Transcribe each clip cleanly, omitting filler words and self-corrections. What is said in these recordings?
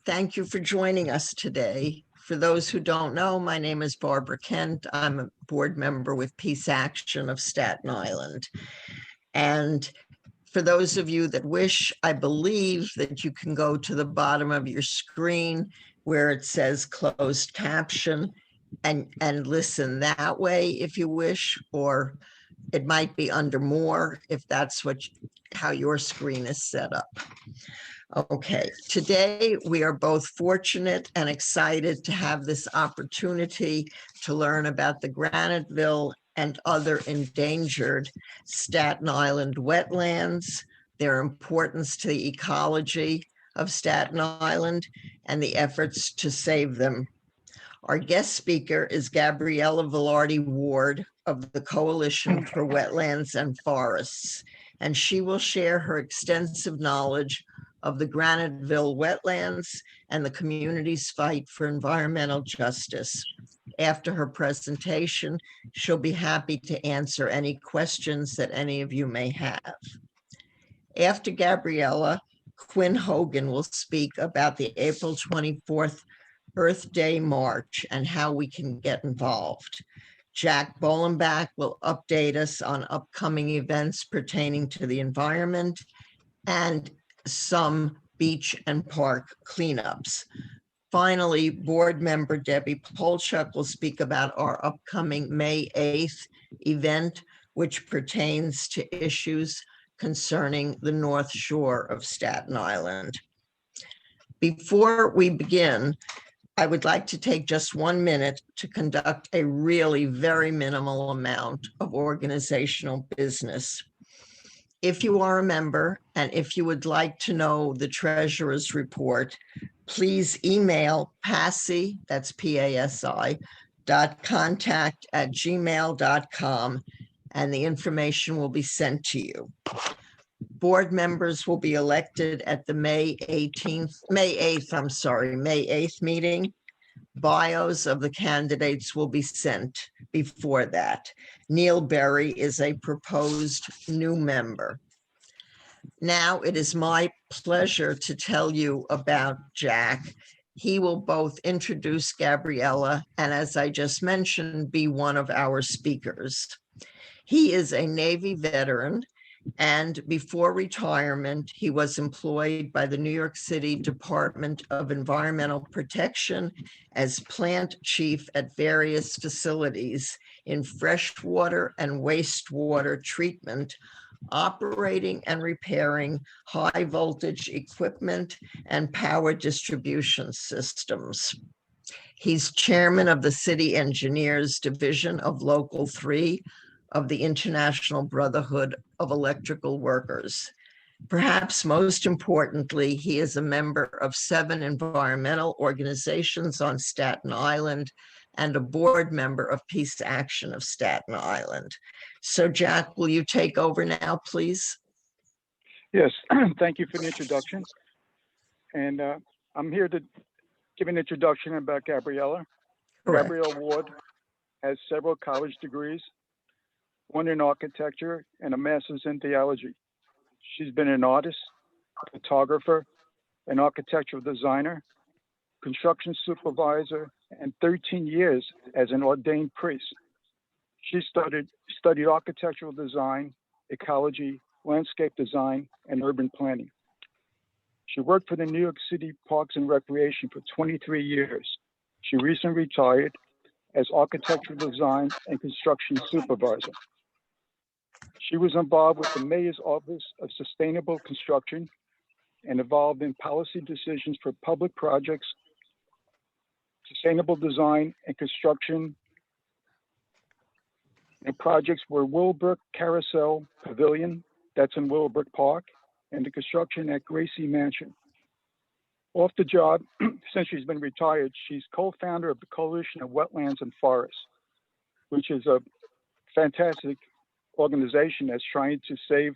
Thank you for joining us today. For those who don't know, my name is Barbara Kent. I'm a board member with Peace Action of Staten Island. And for those of you that wish, I believe that you can go to the bottom of your screen where it says closed caption and listen that way if you wish, or it might be under more if that's how your screen is set up. Okay, today we are both fortunate and excited to have this opportunity to learn about the Graniteville and other endangered Staten Island wetlands, their importance to the ecology of Staten Island, and the efforts to save them. Our guest speaker is Gabriella Velardi Ward of the Coalition for Wetlands and Forests, and she will share her extensive knowledge of the Graniteville Wetlands and the community's fight for environmental justice. After her presentation, she'll be happy to answer any questions that any of you may have. After Gabriella, Quinn Hogan will speak about the April 24th Earth Day March and how we can get involved. Jack Bolembach will update us on upcoming events pertaining to the environment and some beach and park cleanups. Finally, board member Debbie Polchuk will speak about our upcoming May 8th event, which pertains to issues concerning the North Shore of Staten Island. Before we begin, I would like to take just 1 minute to conduct a really very minimal amount of organizational business. If you are a member and if you would like to know the treasurer's report, please email PASI, that's PASI, .contact@gmail.com, and the information will be sent to you. Board members will be elected at the May 8th meeting. Bios of the candidates will be sent before that. Neil Berry is a proposed new member. Now it is my pleasure to tell you about Jack. He will both introduce Gabriella and, as I just mentioned, be one of our speakers. He is a Navy veteran, and before retirement, he was employed by the New York City Department of Environmental Protection as plant chief at various facilities in freshwater and wastewater treatment, operating and repairing high voltage equipment and power distribution systems. He's chairman of the City Engineers Division of Local 3 of the International Brotherhood of Electrical Workers. Perhaps most importantly, he is a member of 7 environmental organizations on Staten Island and a board member of Peace Action of Staten Island. So Jack, will you take over now, please? Yes, thank you for the introduction. And I'm here to give an introduction about Gabriella. Correct. Gabriella Ward has several college degrees, one in architecture and a master's in theology. She's been an artist, a photographer, an architectural designer, construction supervisor, and 13 years as an ordained priest. She studied architectural design, ecology, landscape design, and urban planning. She worked for the New York City Parks and Recreation for 23 years. She recently retired as architectural design and construction supervisor. She was involved with the Mayor's Office of Sustainable Construction and involved in policy decisions for public projects, sustainable design and construction, and projects were Willowbrook Carousel Pavilion, that's in Willowbrook Park, and the construction at Gracie Mansion. Off the job, since she's been retired, she's co-founder of the Coalition of Wetlands and Forests, which is a fantastic organization that's trying to save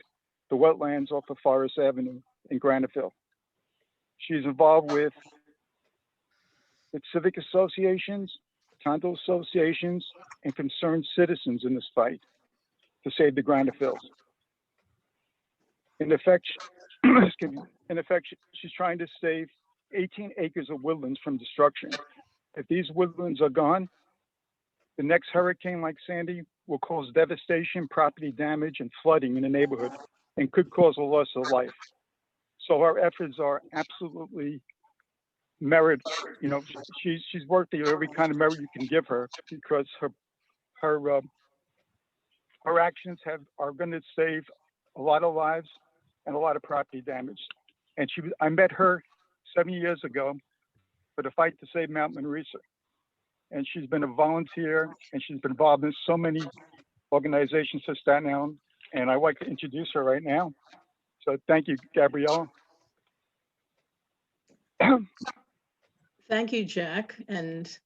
the wetlands off of Forest Avenue in Graniteville. She's involved with civic associations, condo associations, and concerned citizens in this fight to save the Granitevilles. In effect, she's trying to save 18 acres of woodlands from destruction. If these woodlands are gone, the next hurricane like Sandy will cause devastation, property damage, and flooding in the neighborhood, and could cause a loss of life. So our efforts are absolutely merit. You know, she's worthy of every kind of merit you can give her, because her actions are going to save a lot of lives and a lot of property damage. And I met her 7 years ago for the fight to save Mount Manresa. And she's been a volunteer, and she's been involved in so many organizations for Staten Island. And I'd like to introduce her right now. So thank you, Gabriella. Thank you, Jack. And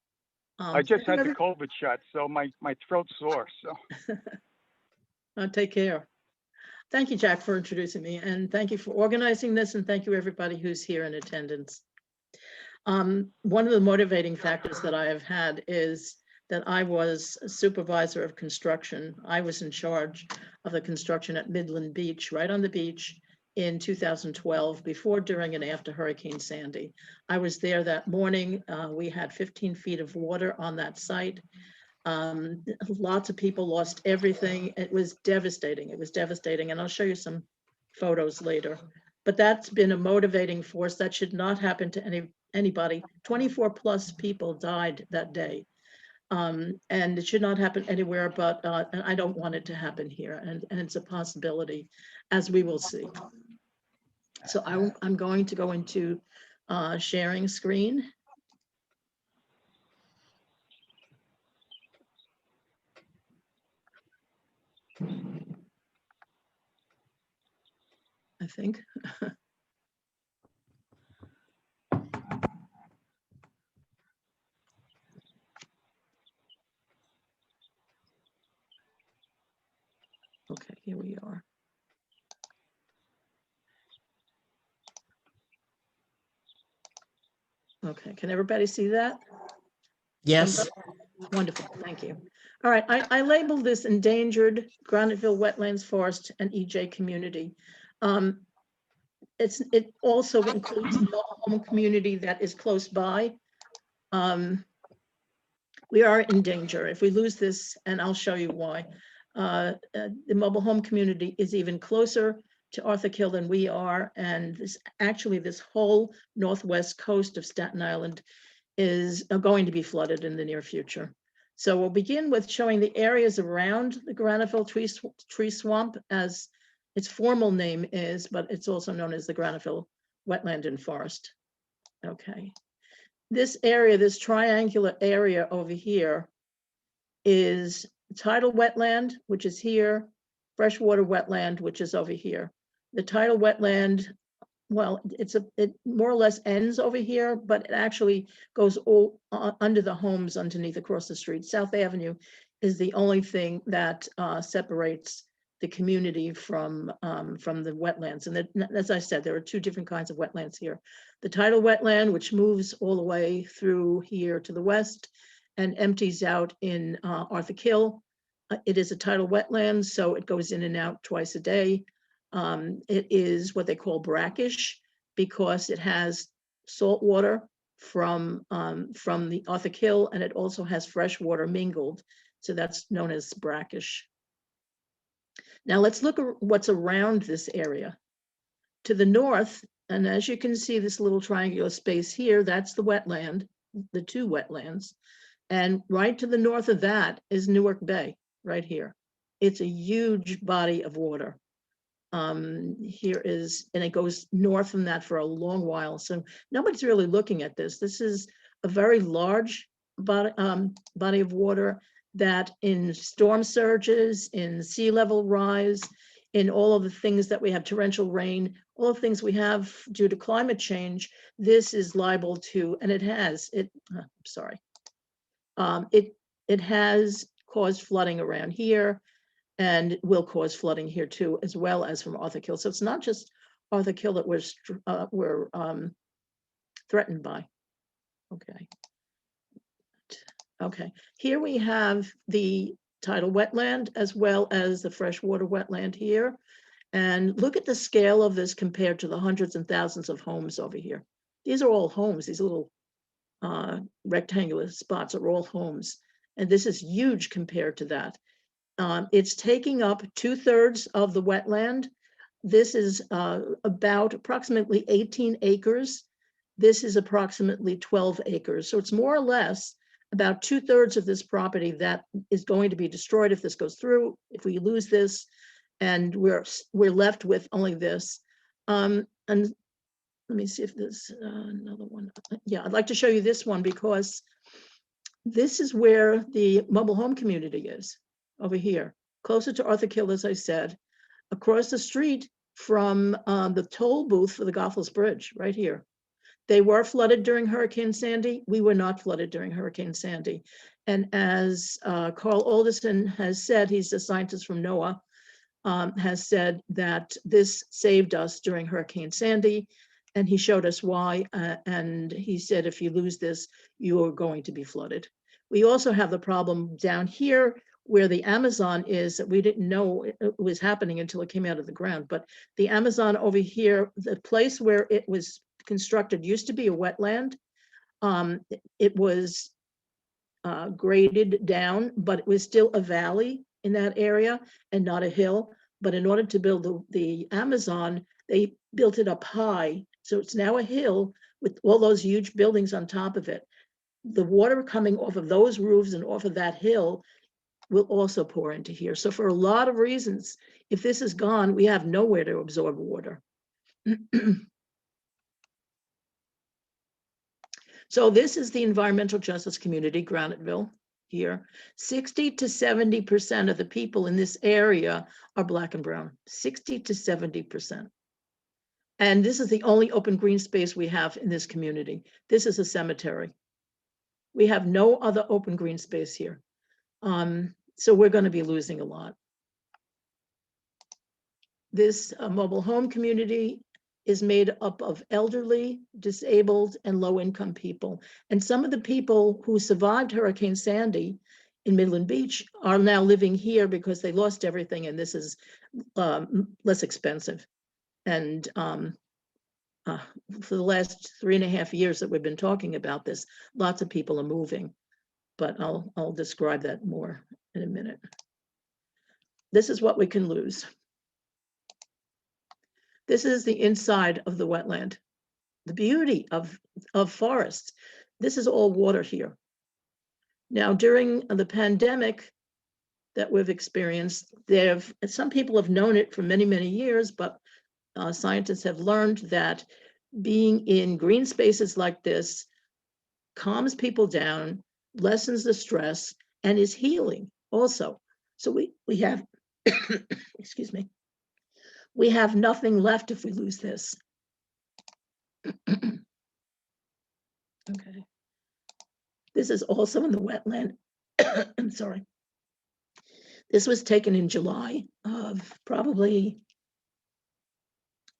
I just had the COVID shot, so my throat's sore. So take care. Thank you, Jack, for introducing me, and thank you for organizing this, and thank you everybody who's here in attendance. One of the motivating factors that I have had is that I was a supervisor of construction. I was in charge of the construction at Midland Beach, right on the beach, in 2012, before, during, and after Hurricane Sandy. I was there that morning. We had 15 feet of water on that site. Lots of people lost everything. It was devastating. It was devastating. And I'll show you some photos later. But that's been a motivating force. That should not happen to anybody. 24 plus people died that day. And it should not happen anywhere, but and I don't want it to happen here. And it's a possibility, as we will see. So I'm going to go into sharing screen. I think. Okay, here we are. Okay, can everybody see that? Yes. Wonderful, thank you. All right, I labeled this endangered Graniteville Wetlands, Forest, and EJ community. It also includes a mobile home community that is close by. We are in danger if we lose this, and I'll show you why. The mobile home community is even closer to Arthur Kill than we are, and this whole northwest coast of Staten Island is going to be flooded in the near future. So we'll begin with showing the areas around the Graniteville tree swamp, as its formal name is, but it's also known as the Graniteville Wetland and Forest. Okay. This area, this triangular area over here, is tidal wetland, which is here, freshwater wetland, which is over here. The tidal wetland, well, it more or less ends over here, but it actually goes all under the homes underneath across the street. South Avenue is the only thing that separates the community from the wetlands. And as I said, there are two different kinds of wetlands here. The tidal wetland, which moves all the way through here to the west and empties out in Arthur Kill. It is a tidal wetland, so it goes in and out twice a day. It is what they call brackish because it has salt water from the Arthur Kill, and it also has fresh water mingled. So that's known as brackish. Now let's look at what's around this area. To the north, and as you can see this little triangular space here, that's the wetland, the two wetlands. And right to the north of that is Newark Bay, right here. It's a huge body of water. Here is, and it goes north from that for a long while. So nobody's really looking at this. This is a very large body of water that in storm surges, in sea level rise, in all of the things that we have, torrential rain, all the things we have due to climate change, this is liable to, and it has caused flooding around here, and it will cause flooding here too, as well as from Arthur Kill. So it's not just Arthur Kill that we're threatened by. Okay, here we have the tidal wetland as well as the freshwater wetland here. And look at the scale of this compared to the hundreds and thousands of homes over here. these are all homes. These little rectangular spots are all homes. And this is huge compared to that. It's taking up 2/3 of the wetland. This is about approximately 18 acres. This is approximately 12 acres. So it's more or less about 2/3 of this property that is going to be destroyed if this goes through, if we lose this, and we're left with only this. And let me see if there's another one. Yeah, I'd like to show you this one because this is where the mobile home community is, over here, closer to Arthur Kill, as I said, across the street from the toll booth for the Goethals Bridge, right here. They were flooded during Hurricane Sandy. We were not flooded during Hurricane Sandy. And as Carl Alderson has said, he's a scientist from NOAA, has said that this saved us during Hurricane Sandy. And he showed us why. And he said, if you lose this, you are going to be flooded. We also have the problem down here where the Amazon is that we didn't know it was happening until it came out of the ground. But the Amazon over here, the place where it was constructed used to be a wetland. It was graded down, but it was still a valley in that area and not a hill. But in order to build the Amazon, they built it up high. So it's now a hill with all those huge buildings on top of it. The water coming off of those roofs and off of that hill will also pour into here. So for a lot of reasons, if this is gone, we have nowhere to absorb water. So this is the environmental justice community, Graniteville here. 60 to 70% of the people in this area are Black and brown, 60 to 70%. And this is the only open green space we have in this community. This is a cemetery. We have no other open green space here. So we're going to be losing a lot. This mobile home community is made up of elderly, disabled, and low-income people. And some of the people who survived Hurricane Sandy in Midland Beach are now living here because they lost everything, and this is less expensive. And for the last 3.5 years that we've been talking about this, lots of people are moving, but I'll describe that more in a minute. This is what we can lose. This is the inside of the wetland. The beauty of forests. This is all water here. Now, during the pandemic that we've experienced, some people have known it for many, many years, but scientists have learned that being in green spaces like this calms people down, lessens the stress, and is healing also. So we have, excuse me, we have nothing left if we lose this. Okay. This is also in the wetland. I'm sorry. This was taken in July of probably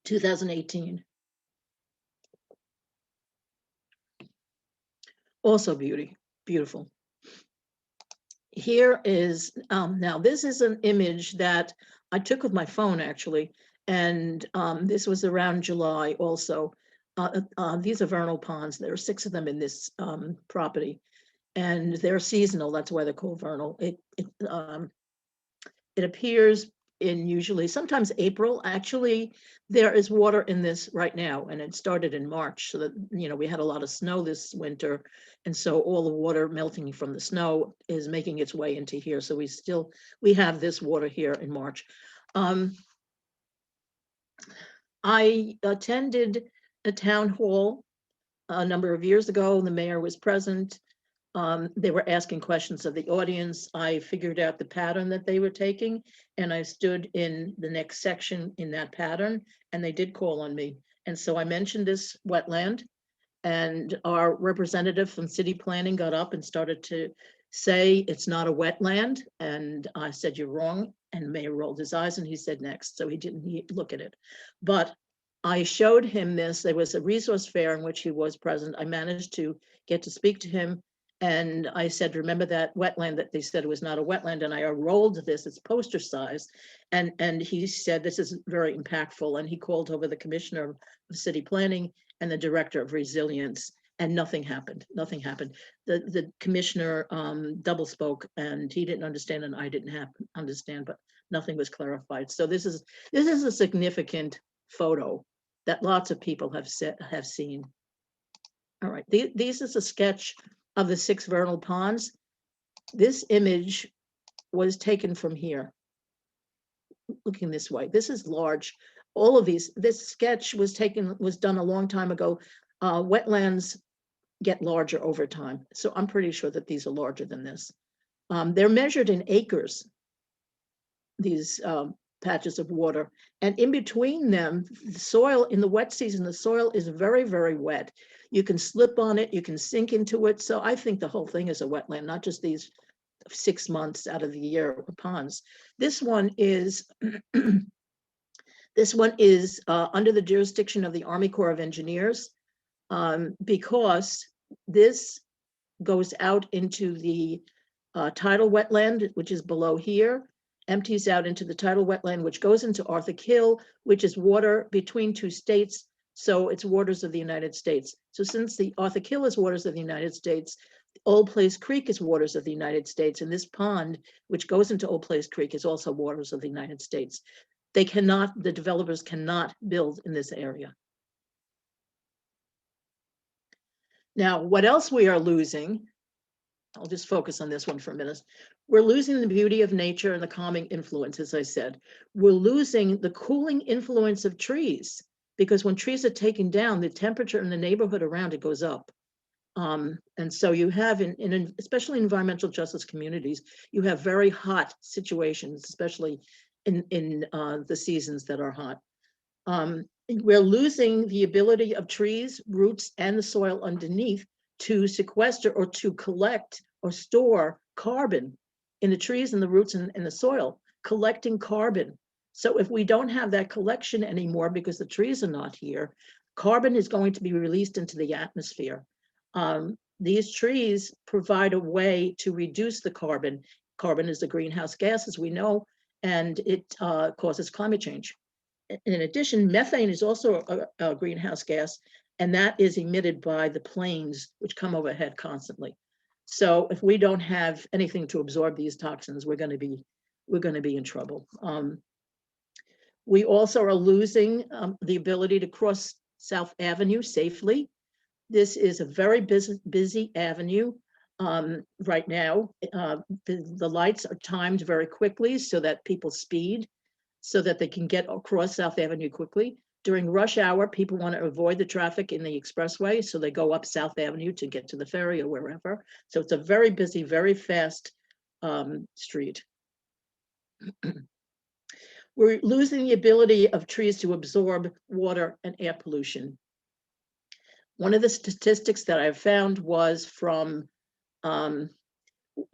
2018. Also beautiful. Here is, now this is an image that I took with my phone actually, and this was around July also. These are vernal ponds. There are 6 of them in this property, and they're seasonal. That's why they're called vernal. It appears in usually sometimes April. Actually, there is water in this right now, and it started in March. So that, you know, we had a lot of snow this winter, and so all the water melting from the snow is making its way into here. So we have this water here in March. I attended a town hall a number of years ago. The mayor was present. They were asking questions of the audience. I figured out the pattern that they were taking, and I stood in the next section in that pattern, and they did call on me. And so I mentioned this wetland, and our representative from city planning got up and started to say it's not a wetland. And I said, you're wrong. And Mayor rolled his eyes and he said next. So he didn't look at it. But I showed him this. There was a resource fair in which he was present. I managed to get to speak to him. And I said, remember that wetland that they said was not a wetland? And I rolled this, it's poster size. And he said, this is very impactful. And he called over the commissioner of city planning, and the director of resilience, and nothing happened. Nothing happened. The commissioner double spoke, and he didn't understand, and I didn't understand, but nothing was clarified. So this is a significant photo that lots of people have seen. All right, this is a sketch of the 6 vernal ponds. This image was taken from here, looking this way. This is large. All of these, this sketch was done a long time ago. Wetlands get larger over time. So I'm pretty sure that these are larger than this. They're measured in acres, these patches of water. And in between them, the soil in the wet season, the soil is very, very wet. You can slip on it, you can sink into it. So I think the whole thing is a wetland, not just these 6 months out of the year ponds. This one is under the jurisdiction of the Army Corps of Engineers, because this goes out into the tidal wetland, which is below here, empties out into the tidal wetland, which goes into Arthur Hill, which is water between 2 states. So it's waters of the United States. So since the Arthur Hill is waters of the United States, Old Place Creek is waters of the United States, and this pond, which goes into Old Place Creek, is also waters of the United States. The developers cannot build in this area. Now, what else we are losing, I'll just focus on this one for a minute. We're losing the beauty of nature and the calming influence, as I said. We're losing the cooling influence of trees, because when trees are taken down, the temperature in the neighborhood around it goes up. And so you have, especially in environmental justice communities, you have very hot situations, especially in the seasons that are hot. We're losing the ability of trees, roots, and the soil underneath to sequester or to collect or store carbon in the trees and the roots and the soil, collecting carbon. So if we don't have that collection anymore because the trees are not here, carbon is going to be released into the atmosphere. These trees provide a way to reduce the carbon. Carbon is a greenhouse gas, as we know, and it causes climate change. In addition, methane is also a greenhouse gas, and that is emitted by the planes, which come overhead constantly. So if we don't have anything to absorb these toxins, we're going to be in trouble. We also are losing the ability to cross South Avenue safely. This is a very busy avenue right now. The lights are timed very quickly so that people speed, so that they can get across South Avenue quickly. During rush hour, people want to avoid the traffic in the expressway, so they go up South Avenue to get to the ferry or wherever. So it's a very busy, very fast street. We're losing the ability of trees to absorb water and air pollution. One of the statistics that I found was from,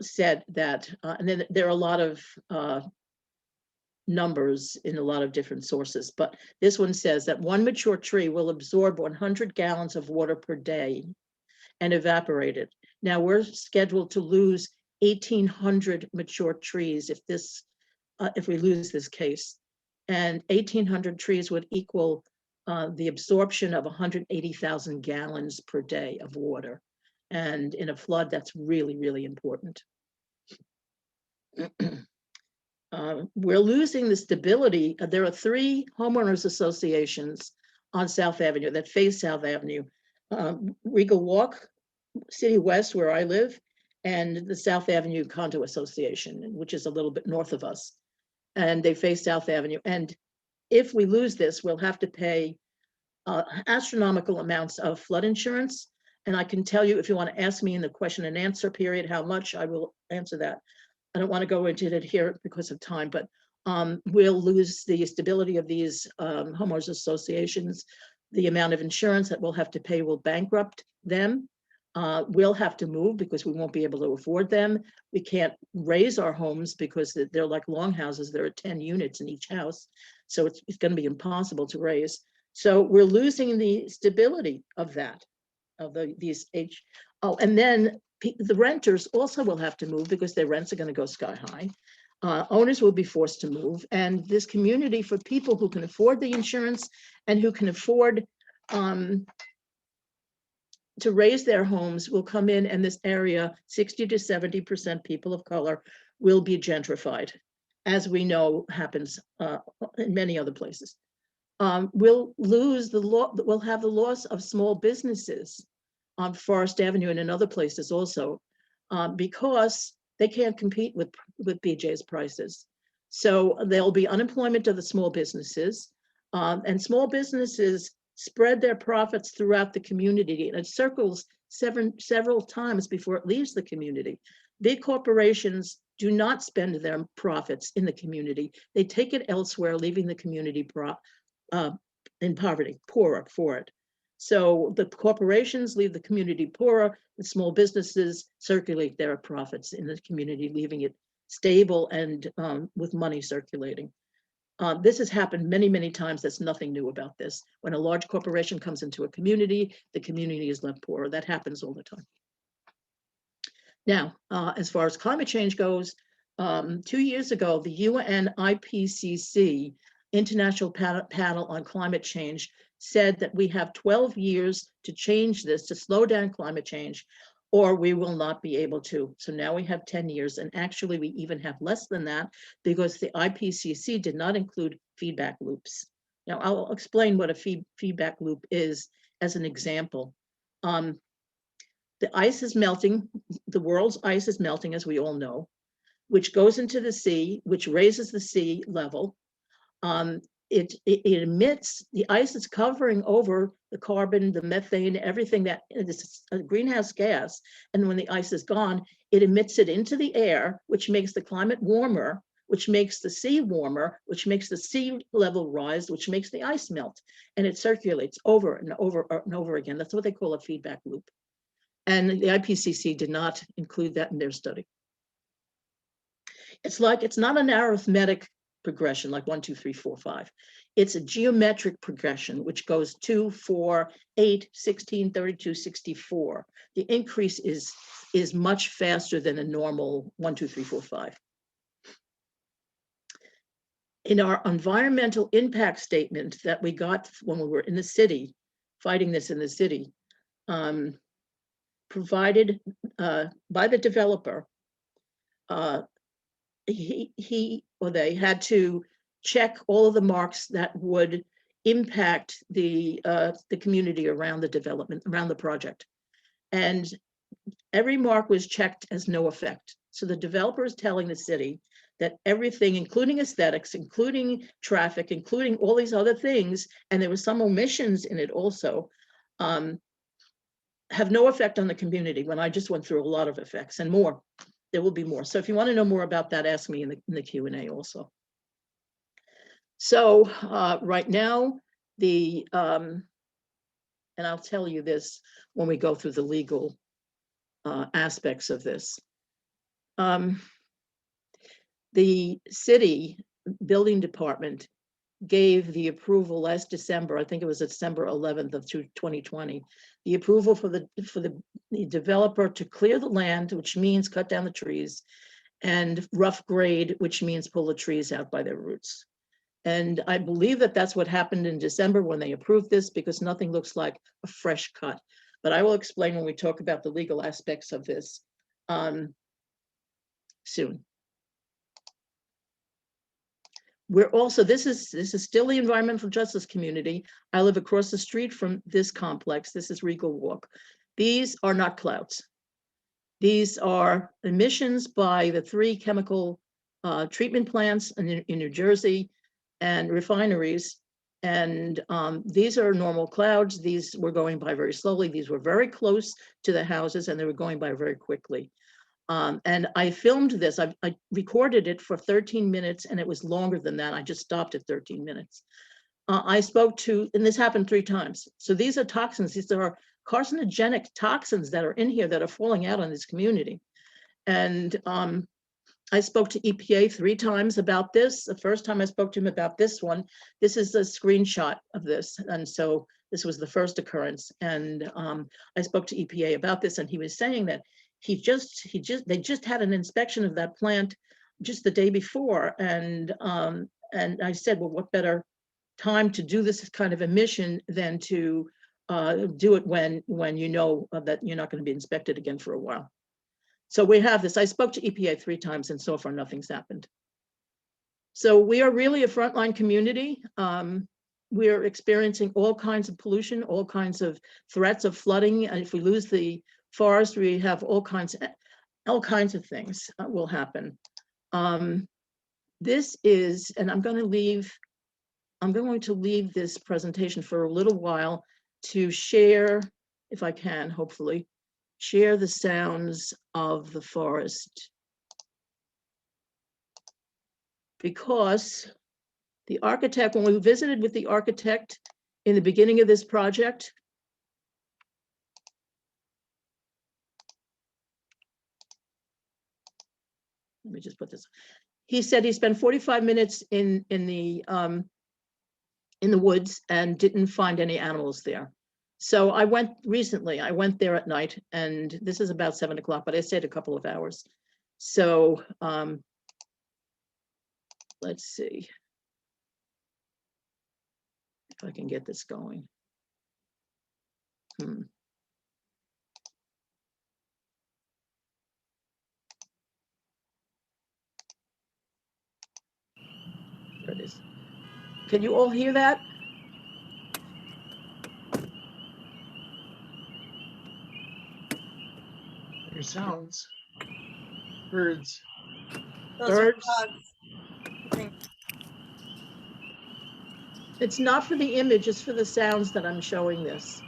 said that, and then there are a lot of numbers in a lot of different sources, but this one says that one mature tree will absorb 100 gallons of water per day and evaporate it. Now we're scheduled to lose 1,800 mature trees if we lose this case, and 1,800 trees would equal the absorption of 180,000 gallons per day of water. And in a flood, that's really, really important. We're losing the stability. There are 3 homeowners associations on South Avenue that face South Avenue. Regal Walk, City West, where I live, and the South Avenue Condo Association, which is a little bit north of us. And they face South Avenue. And if we lose this, we'll have to pay astronomical amounts of flood insurance. And I can tell you, if you want to ask me in the question and answer period how much, I will answer that. I don't want to go into it here because of time, but we'll lose the stability of these homeowners associations. The amount of insurance that we'll have to pay will bankrupt them. We'll have to move because we won't be able to afford them. We can't raise our homes because they're like longhouses. There are 10 units in each house. So it's going to be impossible to raise. So we're losing the stability of that, of these and then the renters also will have to move because their rents are going to go sky high. Owners will be forced to move, and this community, for people who can afford the insurance and who can afford to raise their homes will come in, and this area, 60 to 70% people of color, will be gentrified, as we know happens in many other places. We'll have the loss of small businesses on Forest Avenue and in other places also, because they can't compete with BJ's prices. So there'll be unemployment of the small businesses, and small businesses spread their profits throughout the community, and it circles several times before it leaves the community. Big corporations do not spend their profits in the community. They take it elsewhere, leaving the community in poverty, poorer for it. So the corporations leave the community poorer, the small businesses circulate their profits in the community, leaving it stable and with money circulating. This has happened many, many times. There's nothing new about this. When a large corporation comes into a community, the community is left poorer. That happens all the time. Now, as far as climate change goes, 2 years ago, the UN IPCC, International Panel on Climate Change, said that we have 12 years to change this, to slow down climate change, or we will not be able to. So now we have 10 years, and actually we even have less than that because the IPCC did not include feedback loops. Now I'll explain what a feedback loop is as an example. The ice is melting, the world's ice is melting, as we all know, which goes into the sea, which raises the sea level. It emits, the ice is covering over the carbon, the methane, everything that is a greenhouse gas. And when the ice is gone, it emits it into the air, which makes the climate warmer, which makes the sea warmer, which makes the sea level rise, which makes the ice melt. And it circulates over and over and over again. That's what they call a feedback loop. And the IPCC did not include that in their study. It's not an arithmetic progression like 1, 2, 3, 4, 5. It's a geometric progression, which goes 2, 4, 8, 16, 32, 64. The increase is much faster than a normal 1, 2, 3, 4, 5. In our environmental impact statement that we got when we were in the city, fighting this in the city, provided by the developer, they had to check all of the marks that would impact the community around the development, around the project. And every mark was checked as no effect. So the developer is telling the city that everything, including aesthetics, including traffic, including all these other things, and there were some omissions in it also, have no effect on the community, when I just went through a lot of effects and more. There will be more. So if you want to know more about that, ask me in the Q&A also. So right now, and I'll tell you this when we go through the legal aspects of this. The city building department gave the approval last December, I think it was December 11th of 2020, the approval for the developer to clear the land, which means cut down the trees, and rough grade, which means pull the trees out by their roots. And I believe that that's what happened in December when they approved this, because nothing looks like a fresh cut. But I will explain when we talk about the legal aspects of this soon. We're also, this is still the environmental justice community. I live across the street from this complex. This is Regal Walk. These are not clouds. These are emissions by the 3 chemical treatment plants in New Jersey and refineries. And these are normal clouds. These were going by very slowly. These were very close to the houses, and they were going by very quickly. And I filmed this, I recorded it for 13 minutes, and it was longer than that. I just stopped at 13 minutes. I spoke to, and this happened 3 times. So these are toxins, these are carcinogenic toxins that are in here that are falling out on this community. And I spoke to EPA 3 times about this. The first time I spoke to him about this one, this is a screenshot of this. And so this was the first occurrence. And I spoke to EPA about this, and he was saying that they just had an inspection of that plant just the day before. And I said, well, what better time to do this kind of emission than to do it when you know that you're not going to be inspected again for a while. So we have this. I spoke to EPA 3 times and so far nothing's happened. So we are really a frontline community. We are experiencing all kinds of pollution, all kinds of threats of flooding. And if we lose the forest, we have all kinds of things will happen. This is, and I'm going to leave this presentation for a little while to share, if I can, hopefully, share the sounds of the forest. Because the architect, when we visited with the architect in the beginning of this project, let me just put this, he said he spent 45 minutes in the woods and didn't find any animals there. So I went recently, I went there at night, and this is about 7 o'clock, but I stayed a couple of hours. So let's see if I can get this going. There it is. Can you all hear that? Your sounds. Birds. Those are Birds. frogs. I think. It's not for the image, it's for the sounds that I'm showing this.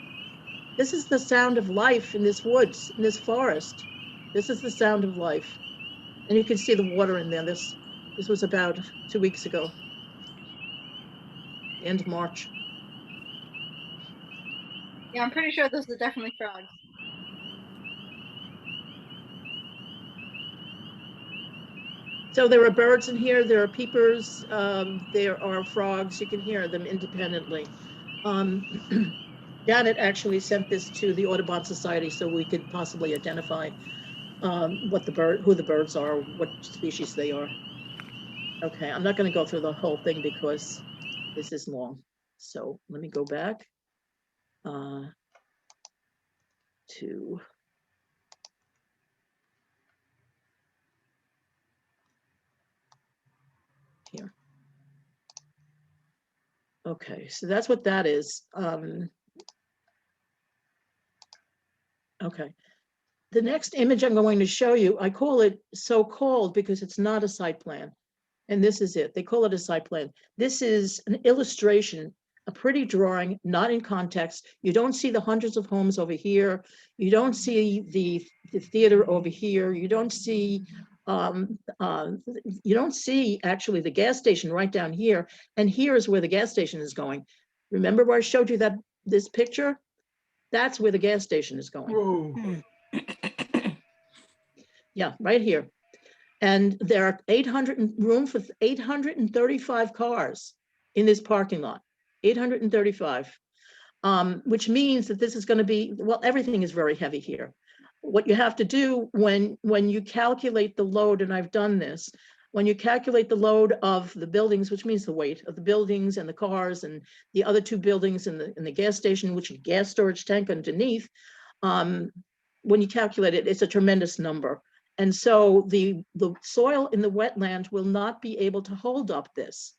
This is the sound of life in this woods, in this forest. This is the sound of life. And you can see the water in there. This was about 2 weeks ago, the end of March. Yeah, I'm pretty sure those are definitely frogs. So there are birds in here, there are peepers, there are frogs, you can hear them independently. Janet actually sent this to the Audubon Society so we could possibly identify who the birds are, what species they are. Okay, I'm not going to go through the whole thing because this is long. So let me go back to here. Okay, so that's what that is. Okay. The next image I'm going to show you, I call it so-called because it's not a site plan. And this is it. They call it a site plan. This is an illustration, a pretty drawing, not in context. You don't see the hundreds of homes over here. You don't see the theater over here. You don't see actually the gas station right down here. And here is where the gas station is going. Remember where I showed you this picture? That's where the gas station is going. Whoa. Yeah, right here. And there are room for 835 cars in this parking lot, 835, which means that this is going to be, well, everything is very heavy here. What you have to do when you calculate the load, and I've done this, when you calculate the load of the buildings, which means the weight of the buildings and the cars and the other 2 buildings and the gas station, which is gas storage tank underneath, when you calculate it, it's a tremendous number. And so the soil in the wetland will not be able to hold up this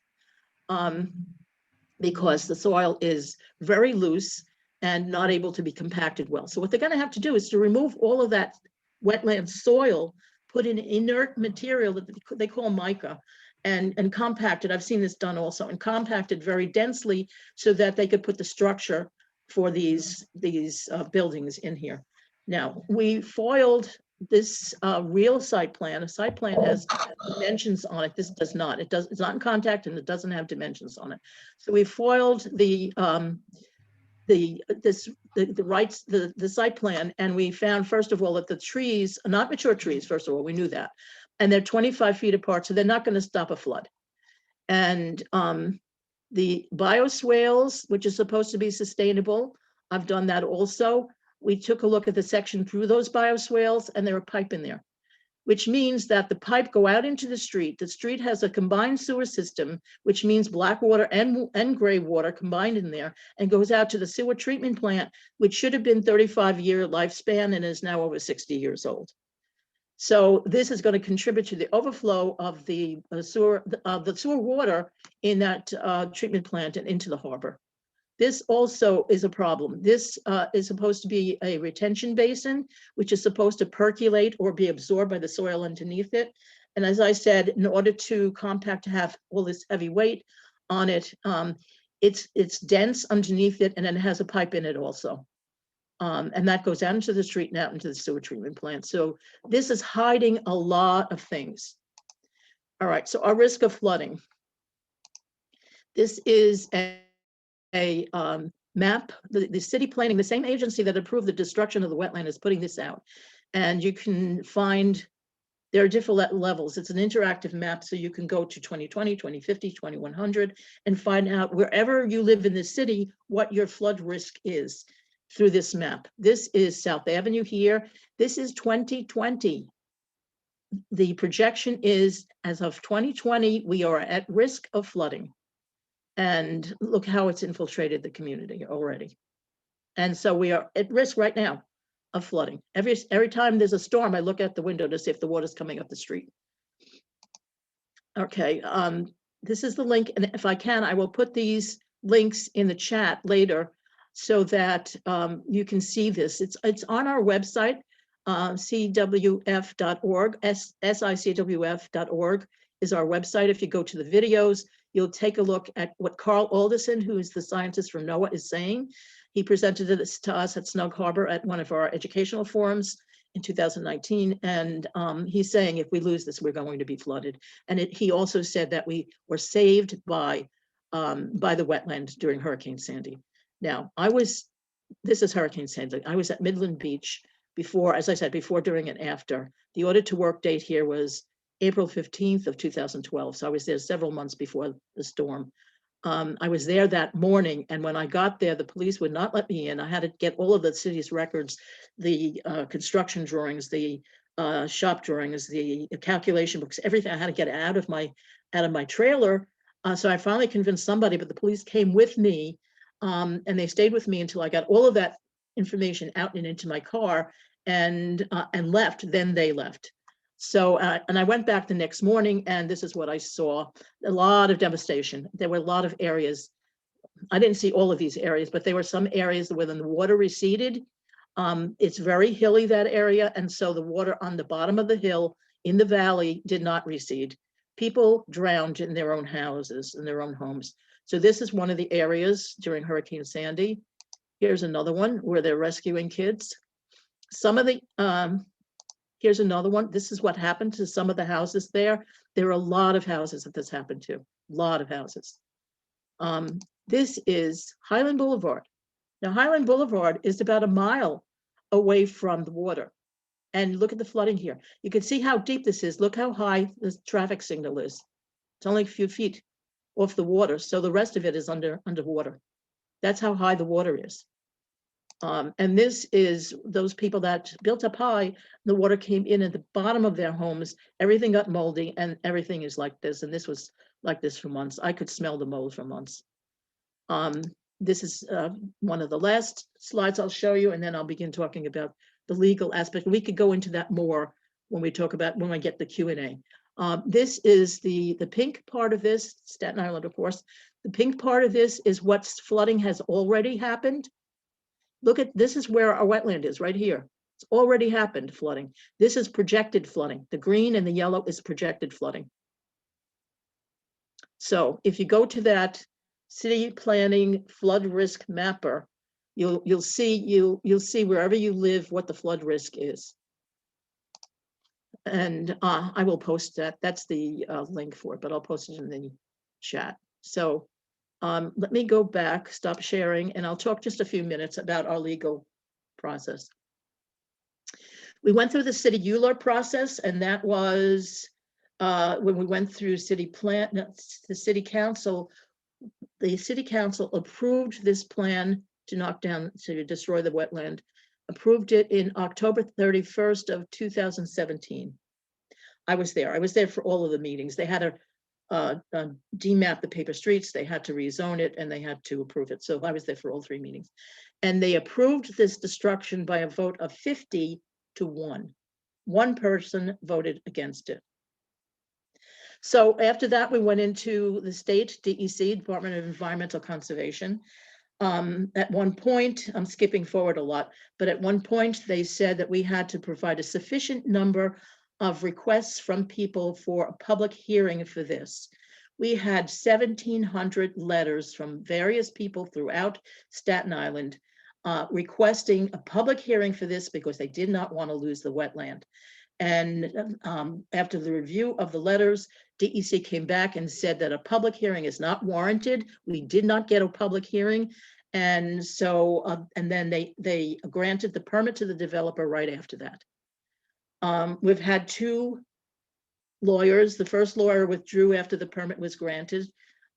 because the soil is very loose and not able to be compacted well. So what they're going to have to do is to remove all of that wetland soil, put in inert material that they call mica, and compact it. I've seen this done also, and compact it very densely so that they could put the structure for these buildings in here. Now, we foiled this real site plan. A site plan has dimensions on it. This does not. It's not in contact and it doesn't have dimensions on it. So we foiled the site plan, and we found, first of all, that the trees are not mature trees. First of all, we knew that, and they're 25 feet apart, so they're not going to stop a flood. And the bioswales, which is supposed to be sustainable, I've done that also. We took a look at the section through those bioswales, and there are pipe in there. which means that the pipe go out into the street. The street has a combined sewer system, which means black water and gray water combined in there, and goes out to the sewer treatment plant, which should have been 35-year lifespan and is now over 60 years old. So this is going to contribute to the overflow of the sewer water in that treatment plant and into the harbor. This also is a problem. This is supposed to be a retention basin, which is supposed to percolate or be absorbed by the soil underneath it. And as I said, in order to compact to have all this heavy weight on it, it's dense underneath it, and then it has a pipe in it also. And that goes out into the street and out into the sewer treatment plant. So this is hiding a lot of things. All right, so our risk of flooding. This is a map. The city planning, the same agency that approved the destruction of the wetland, is putting this out. And you can find, there are different levels. It's an interactive map, so you can go to 2020, 2050, 2100, and find out wherever you live in the city, what your flood risk is through this map. This is South Avenue here. This is 2020. The projection is, as of 2020, we are at risk of flooding. And look how it's infiltrated the community already. And so we are at risk right now of flooding. Every time there's a storm, I look out the window to see if the water's coming up the street. Okay, this is the link, and if I can, I will put these links in the chat later so that you can see this. It's on our website, cwf.org, sicwf.org is our website. If you go to the videos, you'll take a look at what Carl Alderson, who is the scientist from NOAA, is saying. He presented this to us at Snug Harbor at one of our educational forums in 2019. And he's saying if we lose this, we're going to be flooded. And he also said that we were saved by the wetland during Hurricane Sandy. Now, this is Hurricane Sandy. I was at Midland Beach before, as I said, before, during, and after. The order to work date here was April 15th of 2012. So I was there several months before the storm. I was there that morning, and when I got there, the police would not let me in. I had to get all of the city's records, the construction drawings, the shop drawings, the calculation books, everything. I had to get out of my trailer. So I finally convinced somebody, but the police came with me, and they stayed with me until I got all of that information out and into my car and left. Then they left. So, and I went back the next morning, and this is what I saw. A lot of devastation. There were a lot of areas. I didn't see all of these areas, but there were some areas where the water receded. It's very hilly, that area. And so the water on the bottom of the hill in the valley did not recede. People drowned in their own houses, in their own homes. So this is one of the areas during Hurricane Sandy. Here's another one where they're rescuing kids. Some of the, here's another one. This is what happened to some of the houses there. There are a lot of houses that this happened to, a lot of houses. This is Highland Boulevard. Now, Highland Boulevard is about a mile away from the water. And look at the flooding here. You can see how deep this is. Look how high the traffic signal is. It's only a few feet off the water. So the rest of it is underwater. That's how high the water is. And this is those people that built up high. The water came in at the bottom of their homes. Everything got moldy, and everything is like this. And this was like this for months. I could smell the mold for months. This is one of the last slides I'll show you, and then I'll begin talking about the legal aspect. We could go into that more when we talk about, when I get the Q&A. This is the pink part of this, Staten Island, of course. The pink part of this is what flooding has already happened. Look at, this is where our wetland is, right here. It's already happened, flooding. This is projected flooding. The green and the yellow is projected flooding. So if you go to that city planning flood risk mapper, you'll see wherever you live what the flood risk is. And I will post that. That's the link for it, but I'll post it in the chat. So let me go back, stop sharing, and I'll talk just a few minutes about our legal process. We went through the city ULURP process, and that was when we went through city plan, the city council. The city council approved this plan to knock down, to destroy the wetland, approved it in October 31st of 2017. I was there. I was there for all of the meetings. They had to demap the paper streets, they had to rezone it, and they had to approve it. So I was there for all 3 meetings. And they approved this destruction by a vote of 50 to 1. One person voted against it. So after that, we went into the state DEC, Department of Environmental Conservation. At one point, I'm skipping forward a lot, but at one point they said that we had to provide a sufficient number of requests from people for a public hearing for this. We had 1,700 letters from various people throughout Staten Island requesting a public hearing for this because they did not want to lose the wetland. And after the review of the letters, DEC came back and said that a public hearing is not warranted. We did not get a public hearing. And so, and then they granted the permit to the developer right after that. We've had 2 lawyers. The first lawyer withdrew after the permit was granted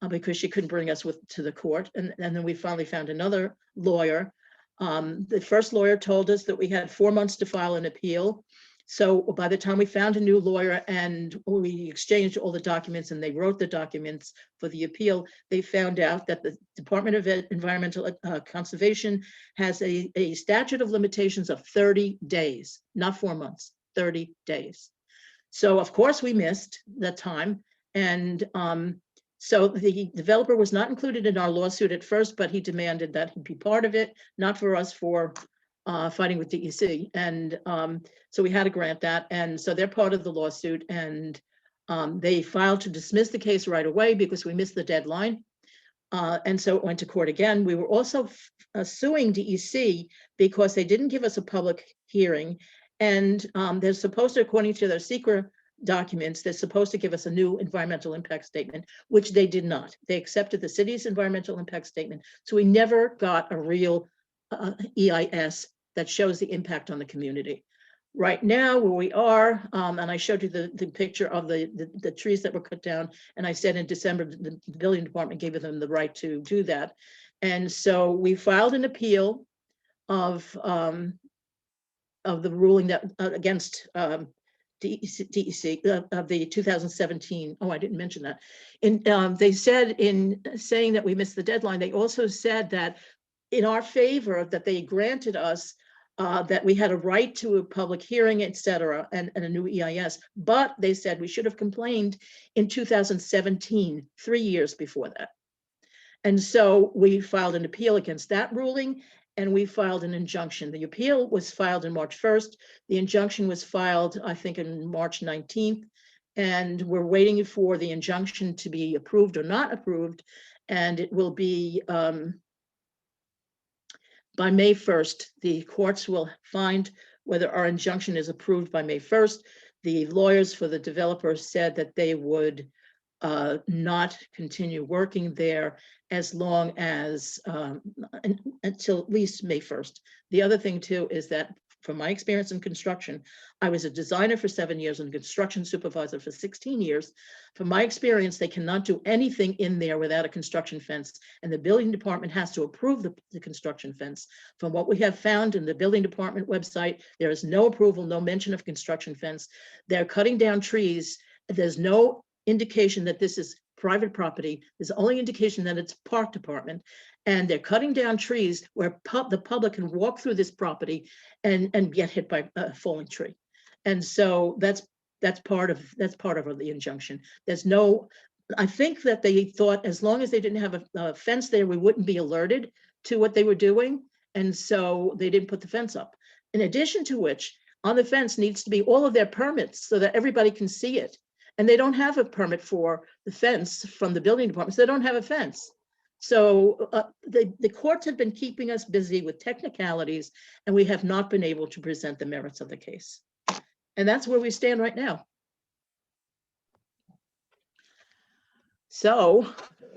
because she couldn't bring us to the court. And then we finally found another lawyer. The first lawyer told us that we had 4 months to file an appeal. So by the time we found a new lawyer and we exchanged all the documents and they wrote the documents for the appeal, they found out that the Department of Environmental Conservation has a statute of limitations of 30 days, not 4 months, 30 days. So of course we missed that time. And so the developer was not included in our lawsuit at first, but he demanded that he be part of it, not for us for fighting with DEC. And so we had to grant that. And so they're part of the lawsuit, and they filed to dismiss the case right away because we missed the deadline. And so it went to court again. We were also suing DEC because they didn't give us a public hearing. And they're supposed to, according to their secret documents, they're supposed to give us a new environmental impact statement, which they did not. They accepted the city's environmental impact statement. So we never got a real EIS that shows the impact on the community. Right now, where we are, and I showed you the picture of the trees that were cut down, and I said in December, the building department gave them the right to do that. And so we filed an appeal of the ruling that against DEC of the 2017. Oh, I didn't mention that. And they said in saying that we missed the deadline, they also said that in our favor, that they granted us that we had a right to a public hearing, et cetera, and a new EIS. But they said we should have complained in 2017, 3 years before that. And so we filed an appeal against that ruling, and we filed an injunction. The appeal was filed on March 1st. The injunction was filed, I think, on March 19th. And we're waiting for the injunction to be approved or not approved. And it will be by May 1st, the courts will find whether our injunction is approved by May 1st. The lawyers for the developers said that they would not continue working there as long as until at least May 1st. The other thing too is that from my experience in construction, I was a designer for 7 years and a construction supervisor for 16 years. From my experience, they cannot do anything in there without a construction fence, and the building department has to approve the construction fence. From what we have found in the building department website, there is no approval, no mention of construction fence. They're cutting down trees. There's no indication that this is private property. There's only indication that it's park department, and they're cutting down trees where the public can walk through this property and get hit by a falling tree. And so that's part of the injunction. There's no, I think that they thought as long as they didn't have a fence there, we wouldn't be alerted to what they were doing. And so they didn't put the fence up. In addition to which, on the fence needs to be all of their permits so that everybody can see it. And they don't have a permit for the fence from the building department, so they don't have a fence. So the courts have been keeping us busy with technicalities, and we have not been able to present the merits of the case. And that's where we stand right now. So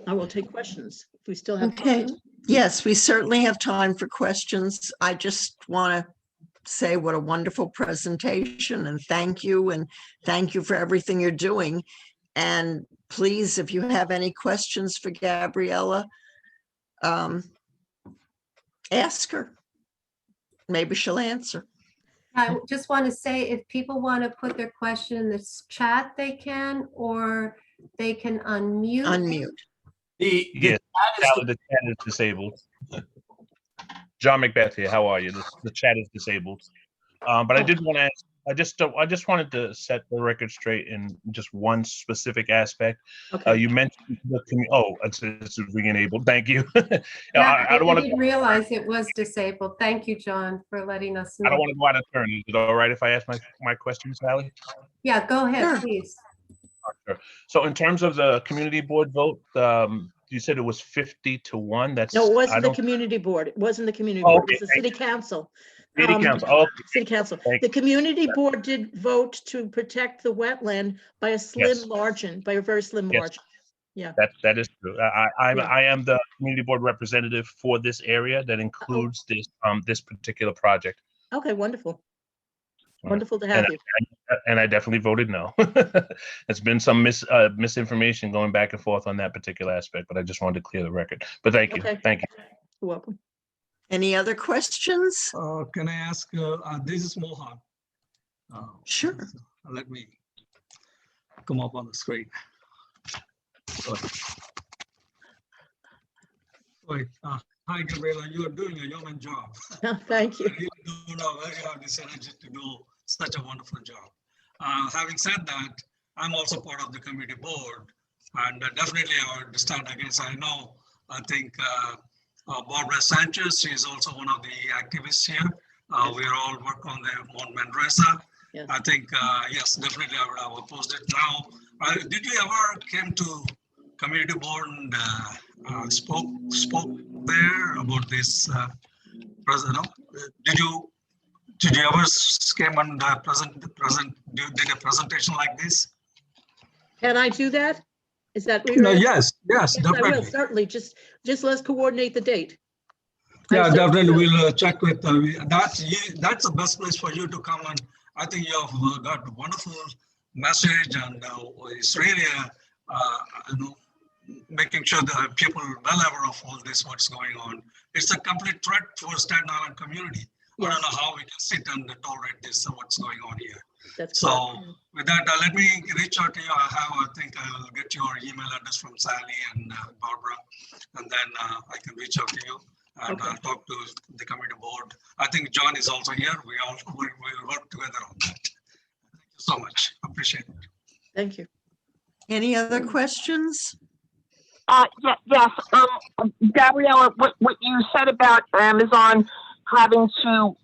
I will take questions if we still have Okay. time. Yes, we certainly have time for questions. I just want to say what a wonderful presentation, and thank you for everything you're doing. And please, if you have any questions for Gabriella, ask her. Maybe she'll answer. I just want to say, if people want to put their question in this chat, they can, or they can unmute. Unmute. Yes, Sally, the chat is disabled. John Macbeth here. How are you? The chat is disabled. But I did want to ask. I just wanted to set the record straight in just one specific aspect. Okay. You mentioned the it's re-enabled. Thank you. Yeah, I don't want to. didn't realize it was disabled. Thank you, John, for letting us know. I don't want to go out of turn. Is it all right if I ask my question, Sally? Yeah, go ahead, Sure. please. Sure. So in terms of the community board vote, you said it was 50-1. That's No, it I wasn't the don't- community board. It wasn't the community Oh, board. It was the okay, city council. City council. Oh, City council. Thank The community board did vote to protect the wetland by a slim Yes. margin, by a very slim Yes. margin. Yeah. that is true. I Yeah. am the community board representative for this area that includes this particular project. Okay, wonderful. Right. Wonderful to have you. And I definitely voted no. There's been some misinformation going back and forth on that particular aspect, but I just wanted to clear the record. But thank you. Okay. Thank you. You're welcome. Any other questions? Can I ask, this is Mohan. Sure. Let me come up on the screen. Wait, hi, Gabriella, you are doing a yeoman job. Thank you. You don't know where you have this energy to do such a wonderful job. Having said that, I'm also part of the committee board, and definitely I would stand against. I think Barbara Sanchez, she is also one of the activists here. We all work on the Mount Manresa. Yes. I think, yes, definitely I would have opposed it. Now, did you ever came to community board and spoke there about this? Did you ever came and did a presentation like this? Can I do that? Is that? what No, you're yes, asking? I will, definitely. certainly. Just let's coordinate the date. Yeah, I certainly definitely. will. We'll check with that's the best place for you to come, and I think you have got a wonderful message, and it's really making sure that people are well aware of all this, what's going on. It's a complete threat for Staten Island community. I Yes. don't know how we can sit and tolerate this, what's going on here. That's So correct. with that, let me reach out to you. I think I'll get your email address from Sally and Barbara, and then I can reach out to you, and Okay. I'll talk to the committee board. I think John is also here. We work together on that. Thank you so much. Appreciate it. Thank you. Any other questions? Yes. Gabriella, what you said about Amazon having to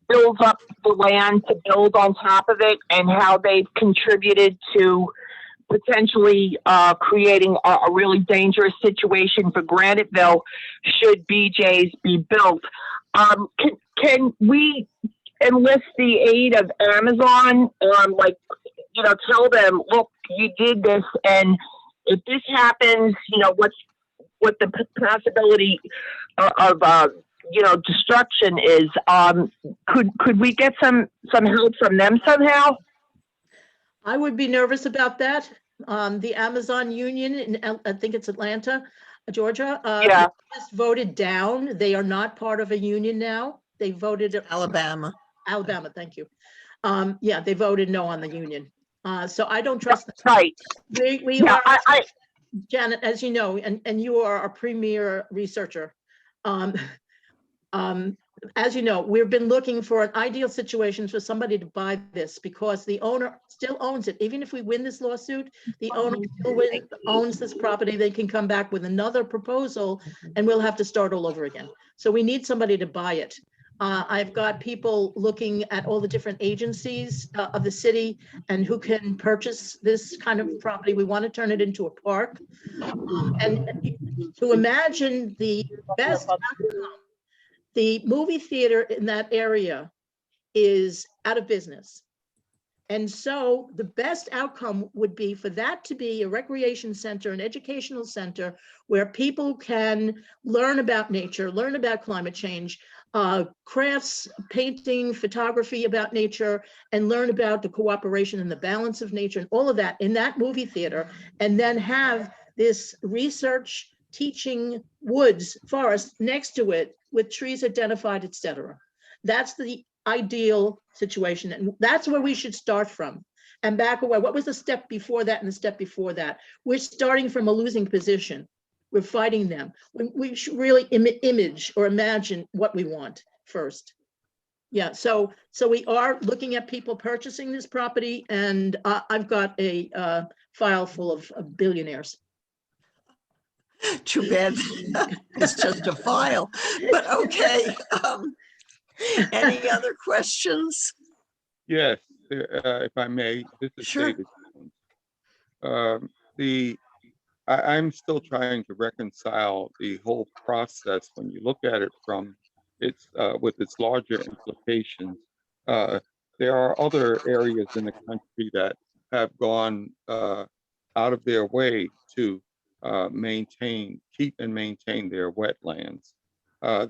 build up the land to build on top of it, and how they've contributed to potentially creating a really dangerous situation for Graniteville should BJs be built. Can we enlist the aid of Amazon? Tell them, look, you did this, and if this happens, what the possibility of destruction is. Could we get some help from them somehow? I would be nervous about that. The Amazon Union in, I think it's Atlanta, Georgia. Yeah. Just voted down. They are not part of a union now. They voted Alabama. Alabama. Thank you. Yeah, they voted no on the union. So I don't trust them. Right. We Yeah. are, Janet, as you know, and you are a premier researcher. As you know, we've been looking for an ideal situation for somebody to buy this, because the owner still owns it. Even if we win this lawsuit, the owner still owns this property. They can come back with another proposal and we'll have to start all over again. So we need somebody to buy it. I've got people looking at all the different agencies of the city and who can purchase this kind of property. We want to turn it into a park. And to imagine the best outcome, the movie theater in that area is out of business. And so the best outcome would be for that to be a recreation center, an educational center where people can learn about nature, learn about climate change, crafts, painting, photography about nature, and learn about the cooperation and the balance of nature and all of that in that movie theater, and then have this research teaching woods, forest next to it with trees identified, etc. That's the ideal situation. And that's where we should start from. And back away, what was the step before that and the step before that? We're starting from a losing position. We're fighting them. We should really image or imagine what we want first. Yeah, so we are looking at people purchasing this property, and I've got a file full of billionaires. Too bad it's just a file, but okay. Any other questions? Yes, if I may, this is Sure. David. I'm still trying to reconcile the whole process when you look at it from its with its larger implications. There are other areas in the country that have gone out of their way to keep and maintain their wetlands.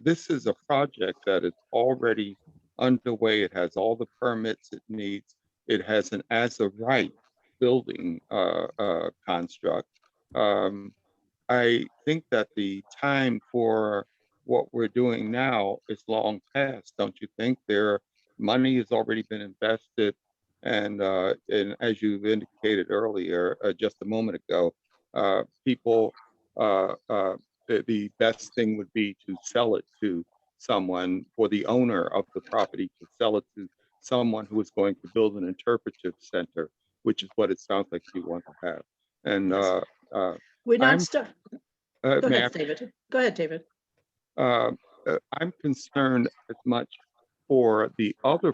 This is a project that is already underway. It has all the permits it needs. It has an as of right building construct. I think that the time for what we're doing now is long past, don't you think? Money has already been invested, and as you indicated earlier, just a moment ago, the best thing would be to sell it to someone, for the owner of the property to sell it to someone who is going to build an interpretive center, which is what it sounds like you want to have. And We're not I'm- stuck. may Go I ahead, David. Go ahead, David. I'm concerned as much for the other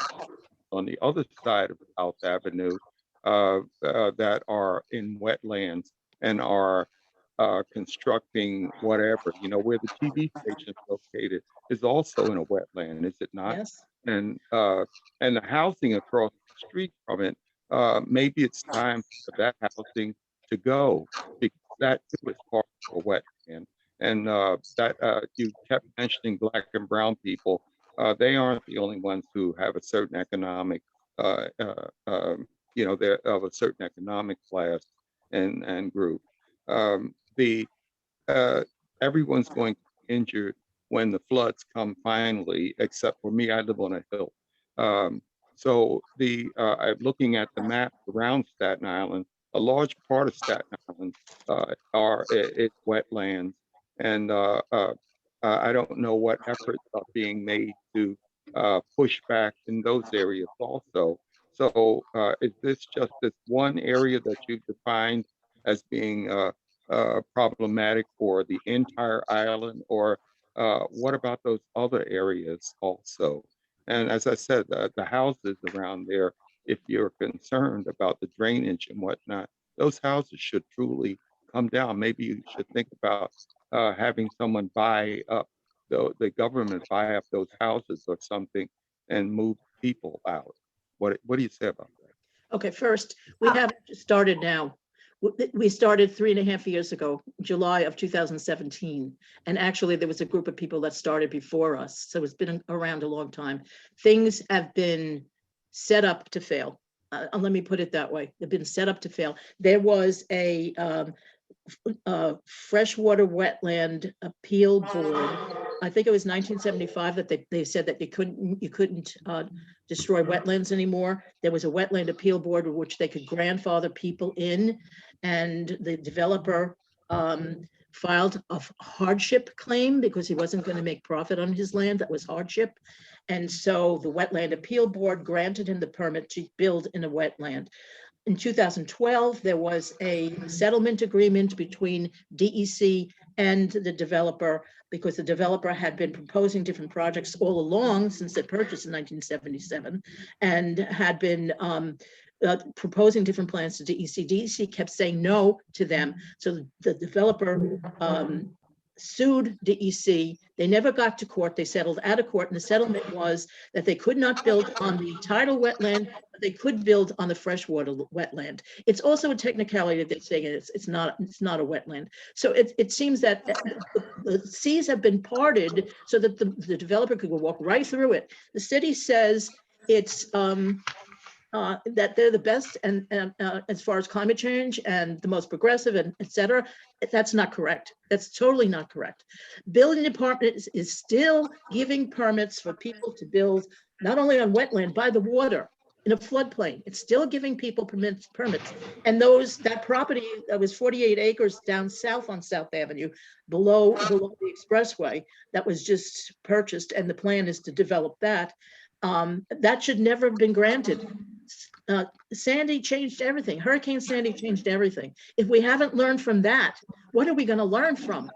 on the other side of South Avenue that are in wetlands and are constructing whatever, where the TV station is located is also in a wetland, is it not? Yes. And the housing across the street from it, maybe it's time for that housing to go, because that too is part of a wetland. And you kept mentioning Black and brown people. They aren't the only ones who have a certain economic, they're of a certain economic class and group. Everyone's going to be injured when the floods come finally, except for me. I live on a hill. So I'm looking at the map around Staten Island. A large part of Staten Island it's wetlands, and I don't know what efforts are being made to push back in those areas also. So is this just this one area that you've defined as being problematic for the entire island, or what about those other areas also? And as I said, the houses around there, if you're concerned about the drainage and whatnot, those houses should truly come down. Maybe you should think about having someone buy up, the government buy up those houses or something and move people out. What do you say about that? Okay, first, we haven't started now. We started 3.5 years ago, July of 2017. And actually there was a group of people that started before us. So it's been around a long time. Things have been set up to fail. Let me put it that way. They've been set up to fail. There was a freshwater wetland appeal board. I think it was 1975 that they said that you couldn't destroy wetlands anymore. There was a wetland appeal board which they could grandfather people in, and the developer filed a hardship claim because he wasn't going to make profit on his land. That was hardship. And so the wetland appeal board granted him the permit to build in a wetland. In 2012, there was a settlement agreement between DEC and the developer, because the developer had been proposing different projects all along since they purchased in 1977, and had been proposing different plans to DEC. DEC kept saying no to them. So the developer sued DEC. They never got to court. They settled out of court, and the settlement was that they could not build on the tidal wetland, but they could build on the freshwater wetland. It's also a technicality that they're saying it's not a wetland. So it seems that the seas have been parted so that the developer could walk right through it. The city says it's that they're the best and as far as climate change and the most progressive and et cetera. That's not correct. That's totally not correct. Building department is still giving permits for people to build not only on wetland, by the water, in a floodplain. It's still giving people permits. And that property that was 48 acres down south on South Avenue, below the expressway, that was just purchased, and the plan is to develop that. That should never have been granted. Sandy changed everything. Hurricane Sandy changed everything. If we haven't learned from that, what are we going to learn from?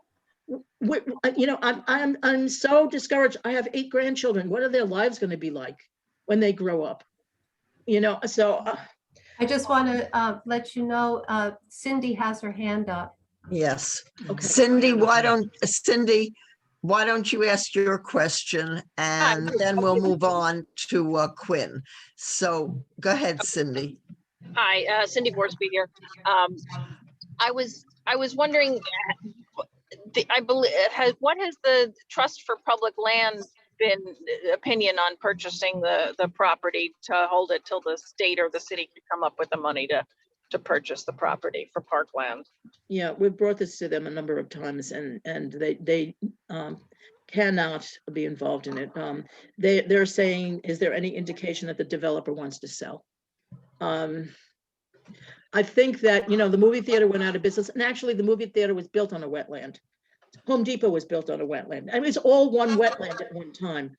I'm so discouraged. I have 8 grandchildren. What are their lives going to be like when they grow up? So I just want to let you know, Cindy has her hand up. Yes. okay. Cindy, why don't you ask your question, and then we'll move on to Quinn. So go ahead, Cindy. Hi, Cindy Borsby here. I was wondering, what has the Trust for Public Land been opinion on purchasing the property to hold it till the state or the city could come up with the money to purchase the property for parkland? Yeah, we've brought this to them a number of times, and they cannot be involved in it. They're saying, is there any indication that the developer wants to sell? I think that, the movie theater went out of business, and actually the movie theater was built on a wetland. Home Depot was built on a wetland. I mean, it's all one wetland at one time.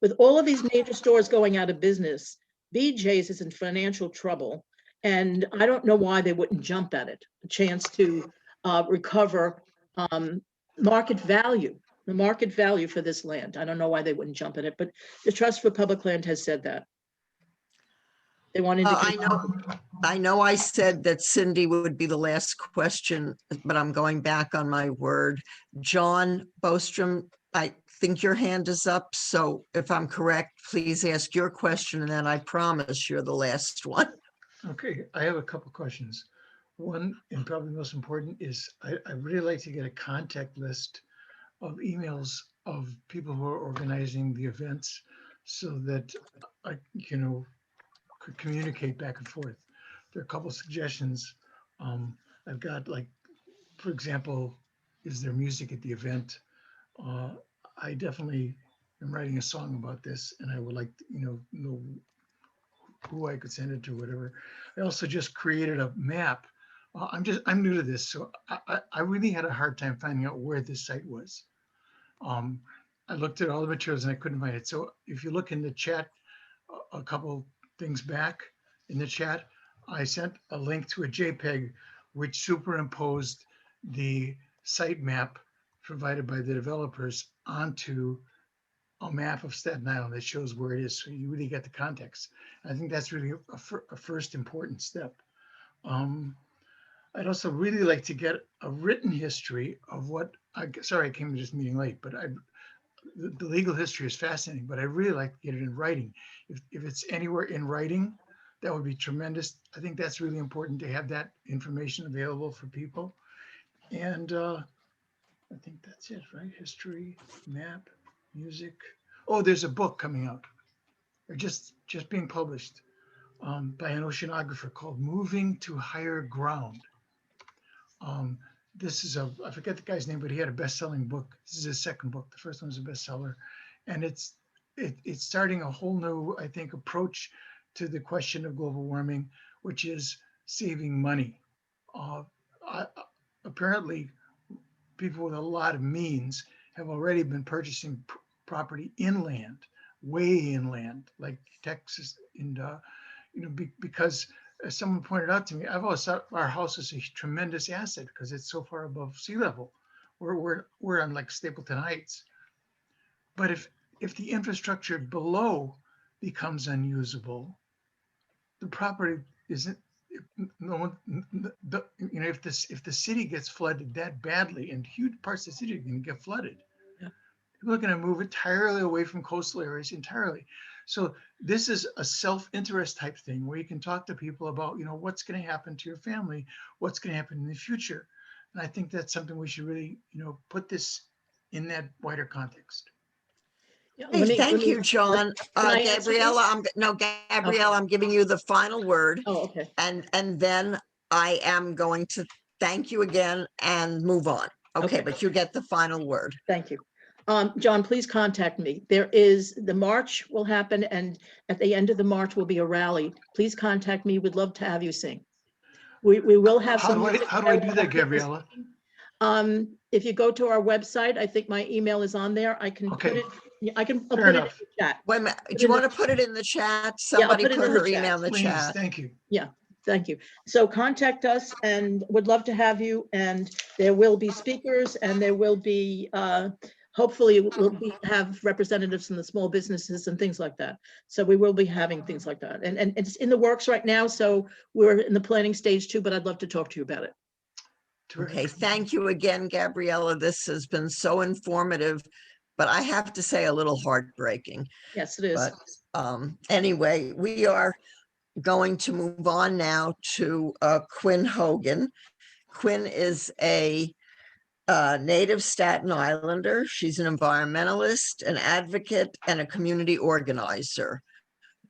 With all of these major stores going out of business, BJ's is in financial trouble. And I don't know why they wouldn't jump at it, a chance to recover market value, the market value for this land. I don't know why they wouldn't jump at it, but the Trust for Public Land has said that. They wanted to. I know I said that Cindy would be the last question, but I'm going back on my word. John Bostrom, I think your hand is up. So if I'm correct, please ask your question, and then I promise you're the last one. Okay, I have a couple questions. One, and probably most important, is I really like to get a contact list of emails of people who are organizing the events, so that I, could communicate back and forth. There are a couple suggestions. I've got, like, for example, is there music at the event? I definitely am writing a song about this, and I would like to, know who I could send it to, whatever. I also just created a map. I'm new to this, so I really had a hard time finding out where this site was. I looked at all the materials and I couldn't find it. So if you look in the chat, a couple things back in the chat, I sent a link to a JPEG which superimposed the site map provided by the developers onto a map of Staten Island that shows where it is, so you really get the context. I think that's really a first important step. I'd also really like to get a written history of sorry, I came to this meeting late, but the legal history is fascinating, but I really like to get it in writing. If it's anywhere in writing, that would be tremendous. I think that's really important to have that information available for people. And I think that's it, right? History, map, music. Oh, there's a book coming out, or just being published, by an oceanographer called Moving to Higher Ground. This is I forget the guy's name, but he had a best-selling book. This is his second book. The first one was a bestseller. And it's starting a whole new, I think, approach to the question of global warming, which is saving money. Apparently, people with a lot of means have already been purchasing property inland, way inland, like Texas, and because as someone pointed out to me, I've always thought our house is a tremendous asset because it's so far above sea level. We're on, like, Stapleton Heights. But if the infrastructure below becomes unusable, the property isn't. If the city gets flooded that badly, and huge parts of the city are going to get flooded, people are going to move entirely away from coastal areas entirely. So this is a self-interest type thing where you can talk to people about, what's going to happen to your family, what's going to happen in the future. And I think that's something we should really, put this in that wider context. Hey, thank you, John. Gabriella, I'm giving you the final word. Oh, okay. And then I am going to thank you again and move on. Okay, but you get the final word. Thank you. John, please contact me. The march will happen, and at the end of the march will be a rally. Please contact me. We'd love to have you sing. We will have How some. do I, music. how do I do that, Gabriella? If you go to our website, I think my email is on there. I can put Okay. it, I'll Fair put it in enough. the chat. Wait a minute, Put do you in the- want to put it in the chat? Yeah, I'll Somebody put it put in the her chat. email in the Please, chat. thank you. Thank you. So contact us and would love to have you. And there will be speakers and there will be, hopefully have representatives from the small businesses and things like that. So we will be having things like that. And it's in the works right now. So we're in the planning stage too, but I'd love to talk to you about it. Terrific. Okay, thank you again, Gabriella. This has been so informative, but I have to say a little heartbreaking. Yes, it is. But anyway, we are going to move on now to Quinn Hogan. Quinn is a native Staten Islander. She's an environmentalist, an advocate, and a community organizer.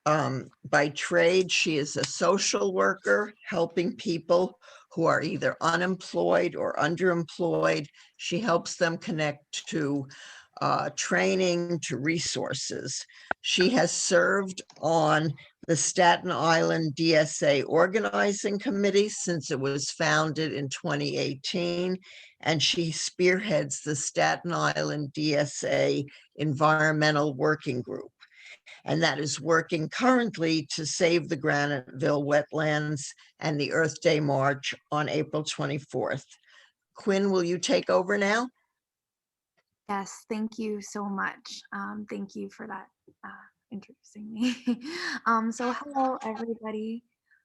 By trade, she is a social worker helping people who are either unemployed or underemployed. She helps them connect to training, to resources. She has served on the Staten Island DSA Organizing Committee since it was founded in 2018, and she spearheads the Staten Island DSA Environmental Working Group. And that is working currently to save the Graniteville Wetlands and the Earth Day March on April 24th. Quinn, will you take over now? Yes, thank you so much. Thank you for that, introducing me. So hello, everybody.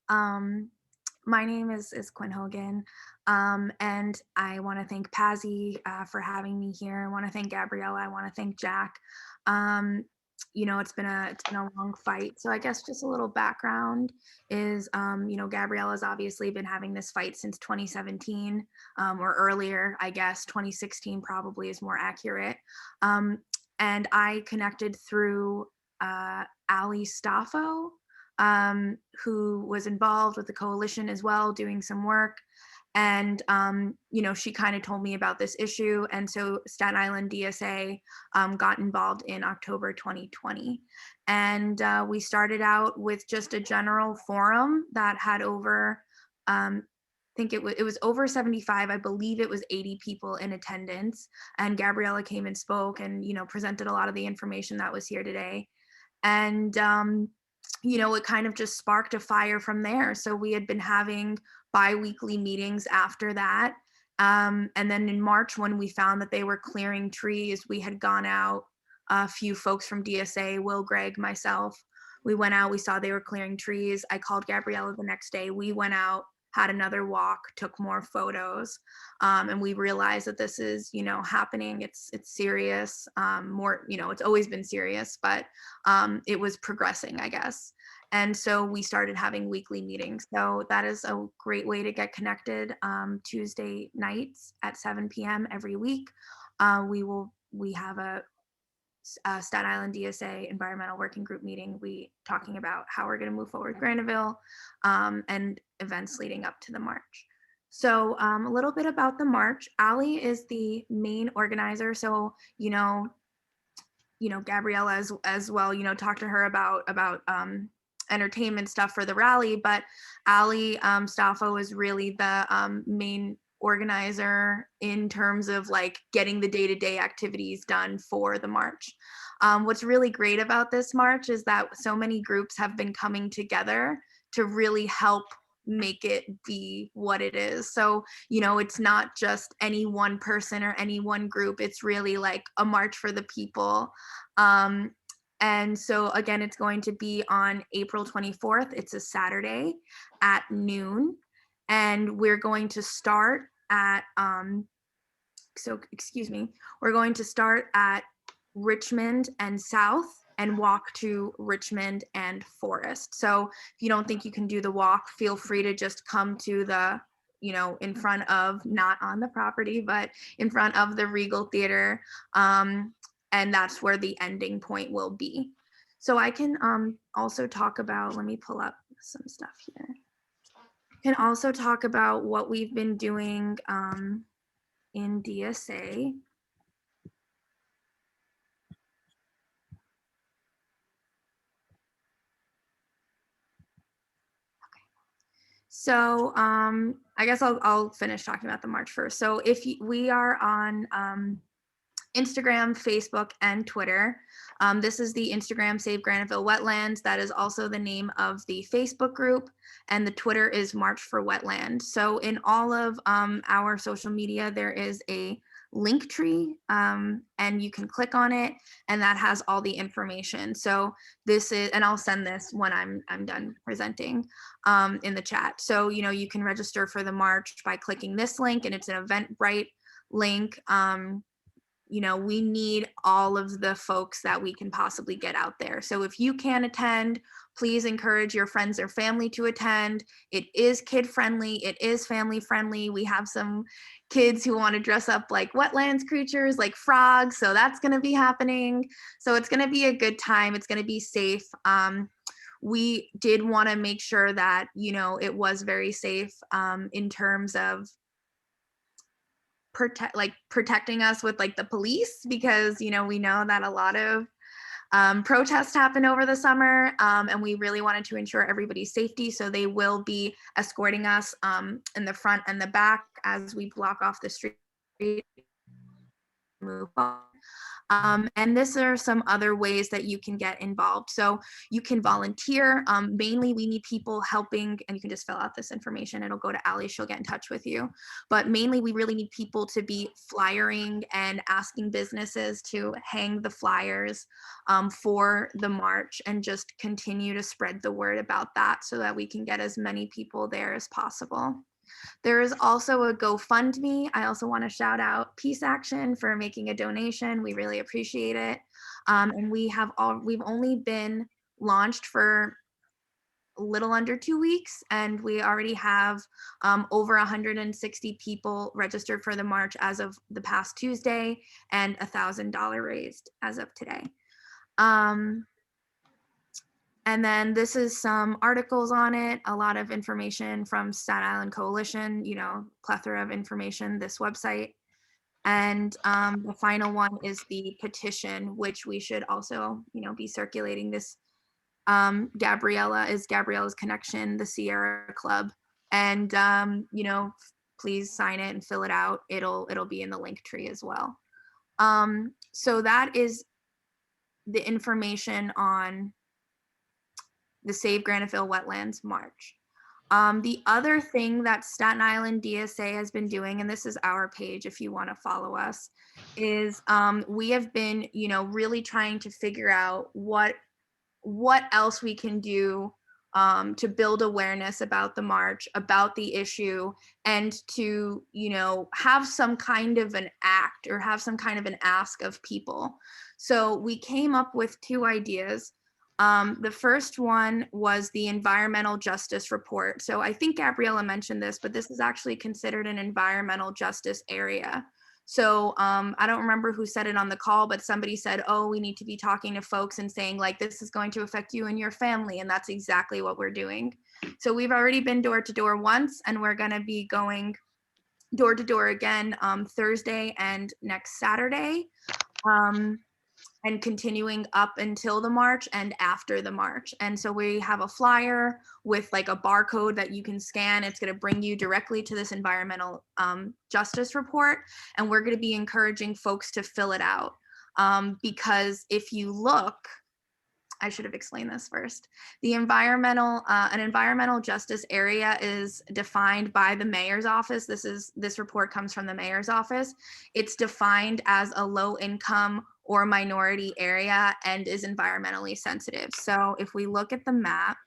My name is Quinn Hogan, and I want to thank PASI for having me here. I want to thank Gabriella. I want to thank Jack. You know, it's been a long fight. So I guess just a little background is, you know, Gabriella's obviously been having this fight since 2017 or earlier, I guess 2016 probably is more accurate. And I connected through Ali Staffo, who was involved with the coalition as well, doing some work. And, you know, she kind of told me about this issue. And so Staten Island DSA got involved in October 2020. And we started out with just a general forum that had over, I think it was over 75, I believe it was 80 people in attendance. And Gabriella came and spoke and, you know, presented a lot of the information that was here today. And, you know, it kind of just sparked a fire from there. So we had been having bi-weekly meetings after that. And then in March, when we found that they were clearing trees, we had gone out, a few folks from DSA, Will, Greg, myself, we went out, we saw they were clearing trees. I called Gabriella the next day. We went out, had another walk, took more photos, and we realized that this is, you know, happening. It's serious, more, you know, it's always been serious, but it was progressing, I guess. And so we started having weekly meetings. So that is a great way to get connected. Tuesday nights at 7 p.m. every week. We have a Staten Island DSA Environmental Working Group meeting. We talking about how we're going to move forward with Graniteville and events leading up to the march. So a little bit about the march. Ali is the main organizer. So, you know, Gabriella as well, you know, talk to her about entertainment stuff for the rally, but Ali Staffo is really the main organizer in terms of like getting the day-to-day activities done for the march. What's really great about this march is that so many groups have been coming together to really help make it be what it is. So, you know, it's not just any one person or any one group, it's really like a march for the people. And so again, it's going to be on April 24th. It's a Saturday at noon. And we're going to start at, we're going to start at Richmond and South and walk to Richmond and Forest. So if you don't think you can do the walk, feel free to just come to the, you know, in front of, not on the property, but in front of the Regal Theater. And that's where the ending point will be. So I can also talk about, let me pull up some stuff here. Can also talk about what we've been doing in DSA. So I guess I'll finish talking about the march first. So if we are on Instagram, Facebook, and Twitter. This is the Instagram Save Graniteville Wetlands. That is also the name of the Facebook group, and the Twitter is March for Wetland. So in all of our social media, there is a link tree, and you can click on it, and that has all the information. So this is, and I'll send this when I'm done presenting in the chat. So you can register for the march by clicking this link, and it's an Eventbrite link. We need all of the folks that we can possibly get out there. So if you can attend, please encourage your friends or family to attend. It is kid friendly. It is family friendly. We have some kids who want to dress up like wetlands creatures, like frogs. So that's going to be happening. So it's going to be a good time. It's going to be safe. We did want to make sure that, it was very safe in terms of protecting us with the police, because we know that a lot of protests happen over the summer, and we really wanted to ensure everybody's safety. So they will be escorting us in the front and the back as we block off the street. Move on. And these are some other ways that you can get involved. So you can volunteer. Mainly we need people helping, and you can just fill out this information. It'll go to Allie, she'll get in touch with you. But mainly we really need people to be flyering and asking businesses to hang the flyers for the march, and just continue to spread the word about that so that we can get as many people there as possible. There is also a GoFundMe. I also want to shout out Peace Action for making a donation. We really appreciate it. And we've only been launched for a little under 2 weeks, and we already have over 160 people registered for the march as of the past Tuesday, and $1,000 raised as of today. And then this is some articles on it, a lot of information from Staten Island Coalition, plethora of information, this website. And the final one is the petition, which we should also, be circulating this. Gabriella's Connection, the Sierra Club. And, please sign it and fill it out. It'll be in the link tree as well. So that is the information on the Save Graniteville Wetlands March. The other thing that Staten Island DSA has been doing, and this is our page if you want to follow us, is we have been, really trying to figure out what else we can do to build awareness about the march, about the issue, and to, have some kind of an act or have some kind of an ask of people. So we came up with 2 ideas. The first one was the environmental justice report. So I think Gabriella mentioned this, but this is actually considered an environmental justice area. So I don't remember who said it on the call, but somebody said, oh, we need to be talking to folks and saying this is going to affect you and your family. And that's exactly what we're doing. So we've already been door to door once, and we're going to be going door to door again Thursday and next Saturday. And continuing up until the march and after the march. And so we have a flyer with a barcode that you can scan. It's going to bring you directly to this environmental justice report. And we're going to be encouraging folks to fill it out. Because if you look, I should have explained this first. The an environmental justice area is defined by the mayor's office. This report comes from the mayor's office. It's defined as a low income or minority area and is environmentally sensitive. So if we look at the map,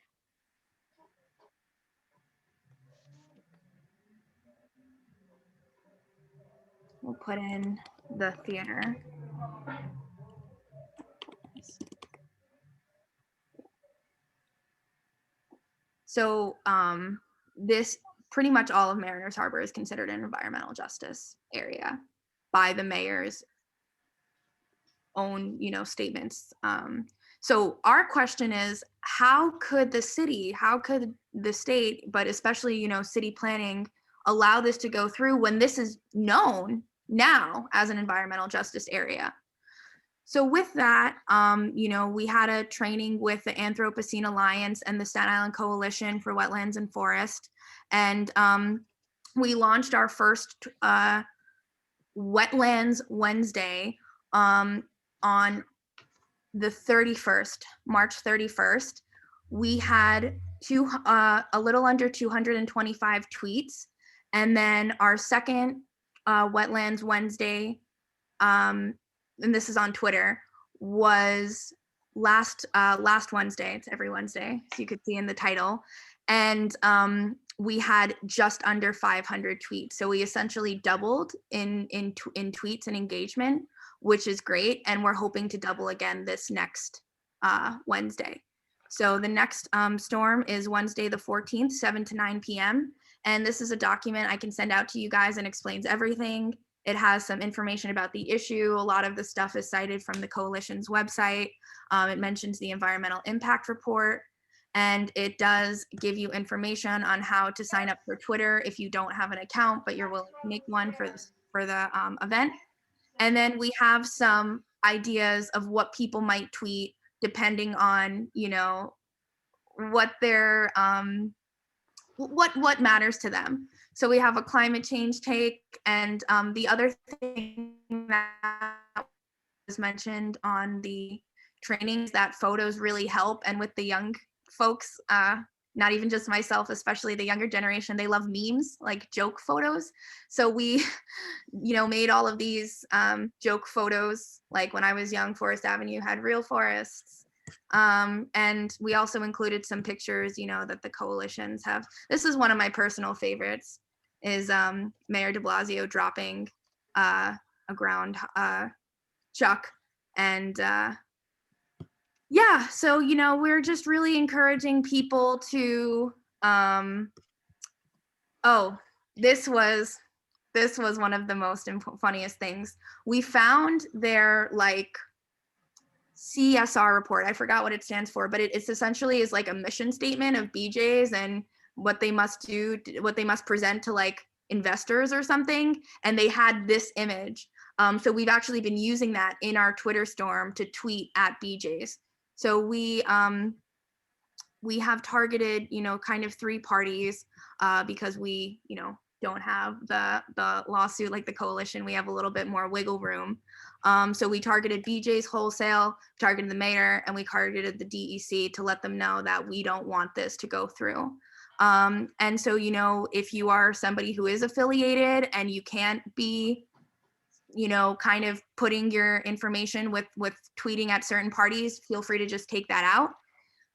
we'll put in the theater. So this pretty much all of Mariners Harbor is considered an environmental justice area by the mayor's own, statements. So our question is, how could the city, how could the state, but especially, city planning, allow this to go through when this is known now as an environmental justice area? So with that, you know, we had a training with the Anthropocene Alliance and the Staten Island Coalition for Wetlands and Forests. And we launched our first Wetlands Wednesday on the 31st, March 31st. We had a little under 225 tweets. And then our second Wetlands Wednesday, and this is on Twitter, was last Wednesday. It's every Wednesday, so you could see in the title. And we had just under 500 tweets. So we essentially doubled in tweets and engagement, which is great. And we're hoping to double again this next Wednesday. So the next storm is Wednesday the 14th, 7 to 9 p.m. And this is a document I can send out to you guys and explains everything. It has some information about the issue. A lot of the stuff is cited from the coalition's website. It mentions the environmental impact report, and it does give you information on how to sign up for Twitter if you don't have an account, but you're willing to make one for the event. And then we have some ideas of what people might tweet depending on, you know, what their what matters to them. So we have a climate change take, and the other thing that was mentioned on the trainings, that photos really help. And with the young folks, not even just myself, especially the younger generation, they love memes, like joke photos. So we, you know, made all of these joke photos. Like when I was young, Forest Avenue had real forests. And we also included some pictures, you know, that the coalitions have. This is one of my personal favorites, is Mayor de Blasio dropping a ground chuck. And yeah, so, you know, we're just really encouraging people to, oh, this was one of the most funniest things. We found their like CSR report. I forgot what it stands for, but it's essentially is like a mission statement of BJ's and what they must do, what they must present to like investors or something. And they had this image. So we've actually been using that in our Twitter storm to tweet at BJ's. So we have targeted, you know, kind of 3 parties because we, you know, don't have the lawsuit like the coalition. We have a little bit more wiggle room. So we targeted BJ's Wholesale, targeted the mayor, and we targeted the DEC to let them know that we don't want this to go through. And so, you know, if you are somebody who is affiliated and you can't be, you know, kind of putting your information with tweeting at certain parties, feel free to just take that out.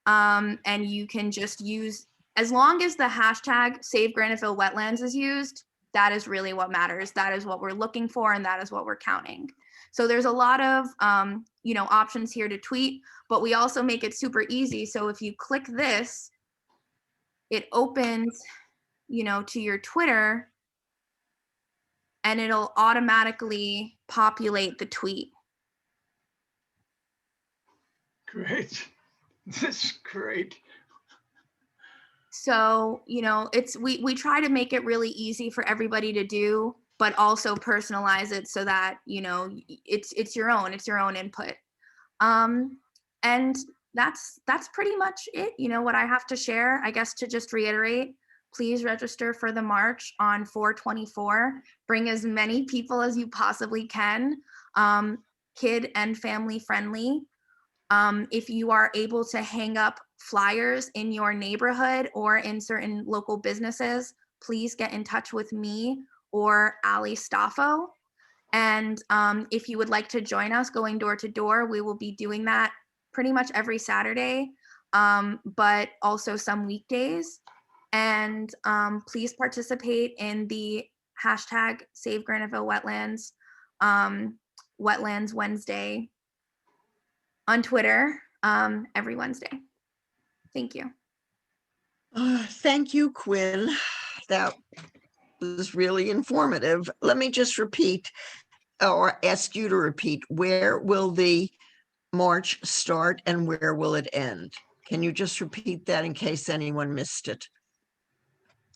And you can just use, as long as the hashtag Save Graniteville Wetlands is used, that is really what matters. That is what we're looking for, and that is what we're counting. So there's a lot of, you know, options here to tweet, but we also make it super easy. So if you click this, it opens, you know, to your Twitter, and it'll automatically populate the tweet. Great. That's great. So, you know, we try to make it really easy for everybody to do, but also personalize it so that, you know, it's your own input. And that's pretty much it, you know, what I have to share. I guess to just reiterate, please register for the march on 4/24. Bring as many people as you possibly can, kid and family friendly. If you are able to hang up flyers in your neighborhood or in certain local businesses, please get in touch with me or Ali Staffo. And if you would like to join us going door to door, we will be doing that pretty much every Saturday, but also some weekdays. And please participate in the hashtag Save Graniteville Wetlands, Wetlands Wednesday on Twitter every Wednesday. Thank you. Thank you, Quinn. That was really informative. Let me just repeat, or ask you to repeat, where will the march start and where will it end? Can you just repeat that in case anyone missed it?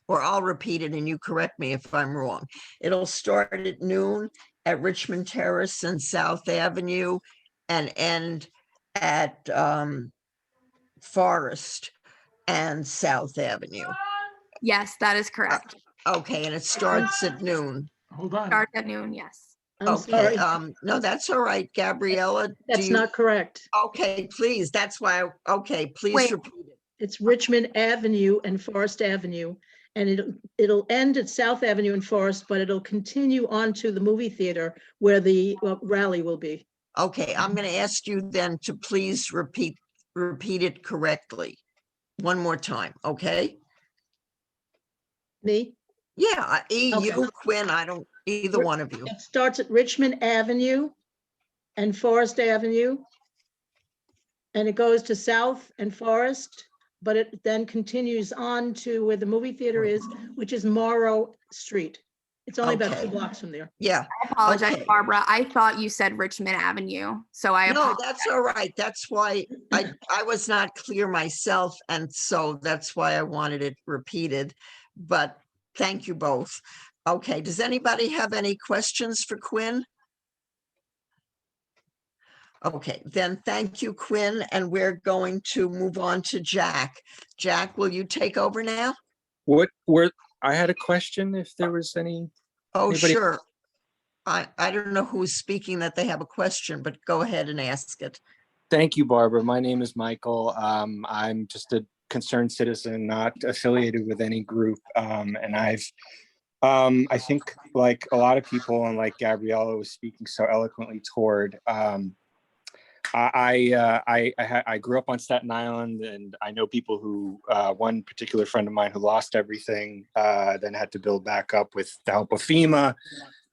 Or I'll repeat it and you correct me if I'm wrong. It'll start at noon at Richmond Terrace and South Avenue and end at Forest and South Avenue. Yes, that is correct. Okay, and it starts at noon. Hold on. Start at noon, yes. I'm Okay, sorry, no, that's all right, Gabriella. Do that's you? not correct. Okay, please, that's why, okay, please Wait. repeat it. It's Richmond Avenue and Forest Avenue. And it'll end at South Avenue and Forest, but it'll continue on to the movie theater where the rally will be. Okay, I'm gonna ask you then to please repeat it correctly. One more time, okay? Me? Yeah, you, Okay. Quinn, I don't, either one of you. It starts at Richmond Avenue and Forest Avenue. And it goes to South and Forest, but it then continues on to where the movie theater is, which is Morrow Street. It's only about 2 Okay. blocks from there. Yeah, I apologize, Okay. Barbara. I thought you said Richmond Avenue, so I no, apologize. that's all right. That's why I was not clear myself, and so that's why I wanted it repeated. But thank you both. Okay, does anybody have any questions for Quinn? Okay, then thank you, Quinn, and we're going to move on to Jack. Jack, will you take over now? I had a question if there was any. Oh, Anybody- sure. I don't know who's speaking that they have a question, but go ahead and ask it. Thank you, Barbara. My name is Michael. I'm just a concerned citizen, not affiliated with any group. And I think like a lot of people and like Gabriella was speaking so eloquently toward, I grew up on Staten Island, and I know people who, one particular friend of mine who lost everything, then had to build back up with the help of FEMA.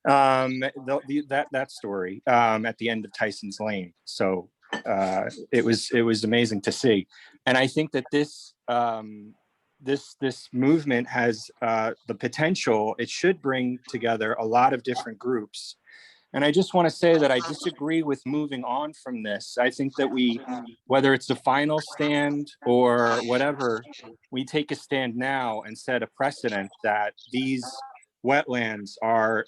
That story at the end of Tyson's Lane. So it was amazing to see, and I think that this movement has the potential. It should bring together a lot of different groups. And I just want to say that I disagree with moving on from this. I think that whether it's the final stand or whatever, we take a stand now and set a precedent that these wetlands are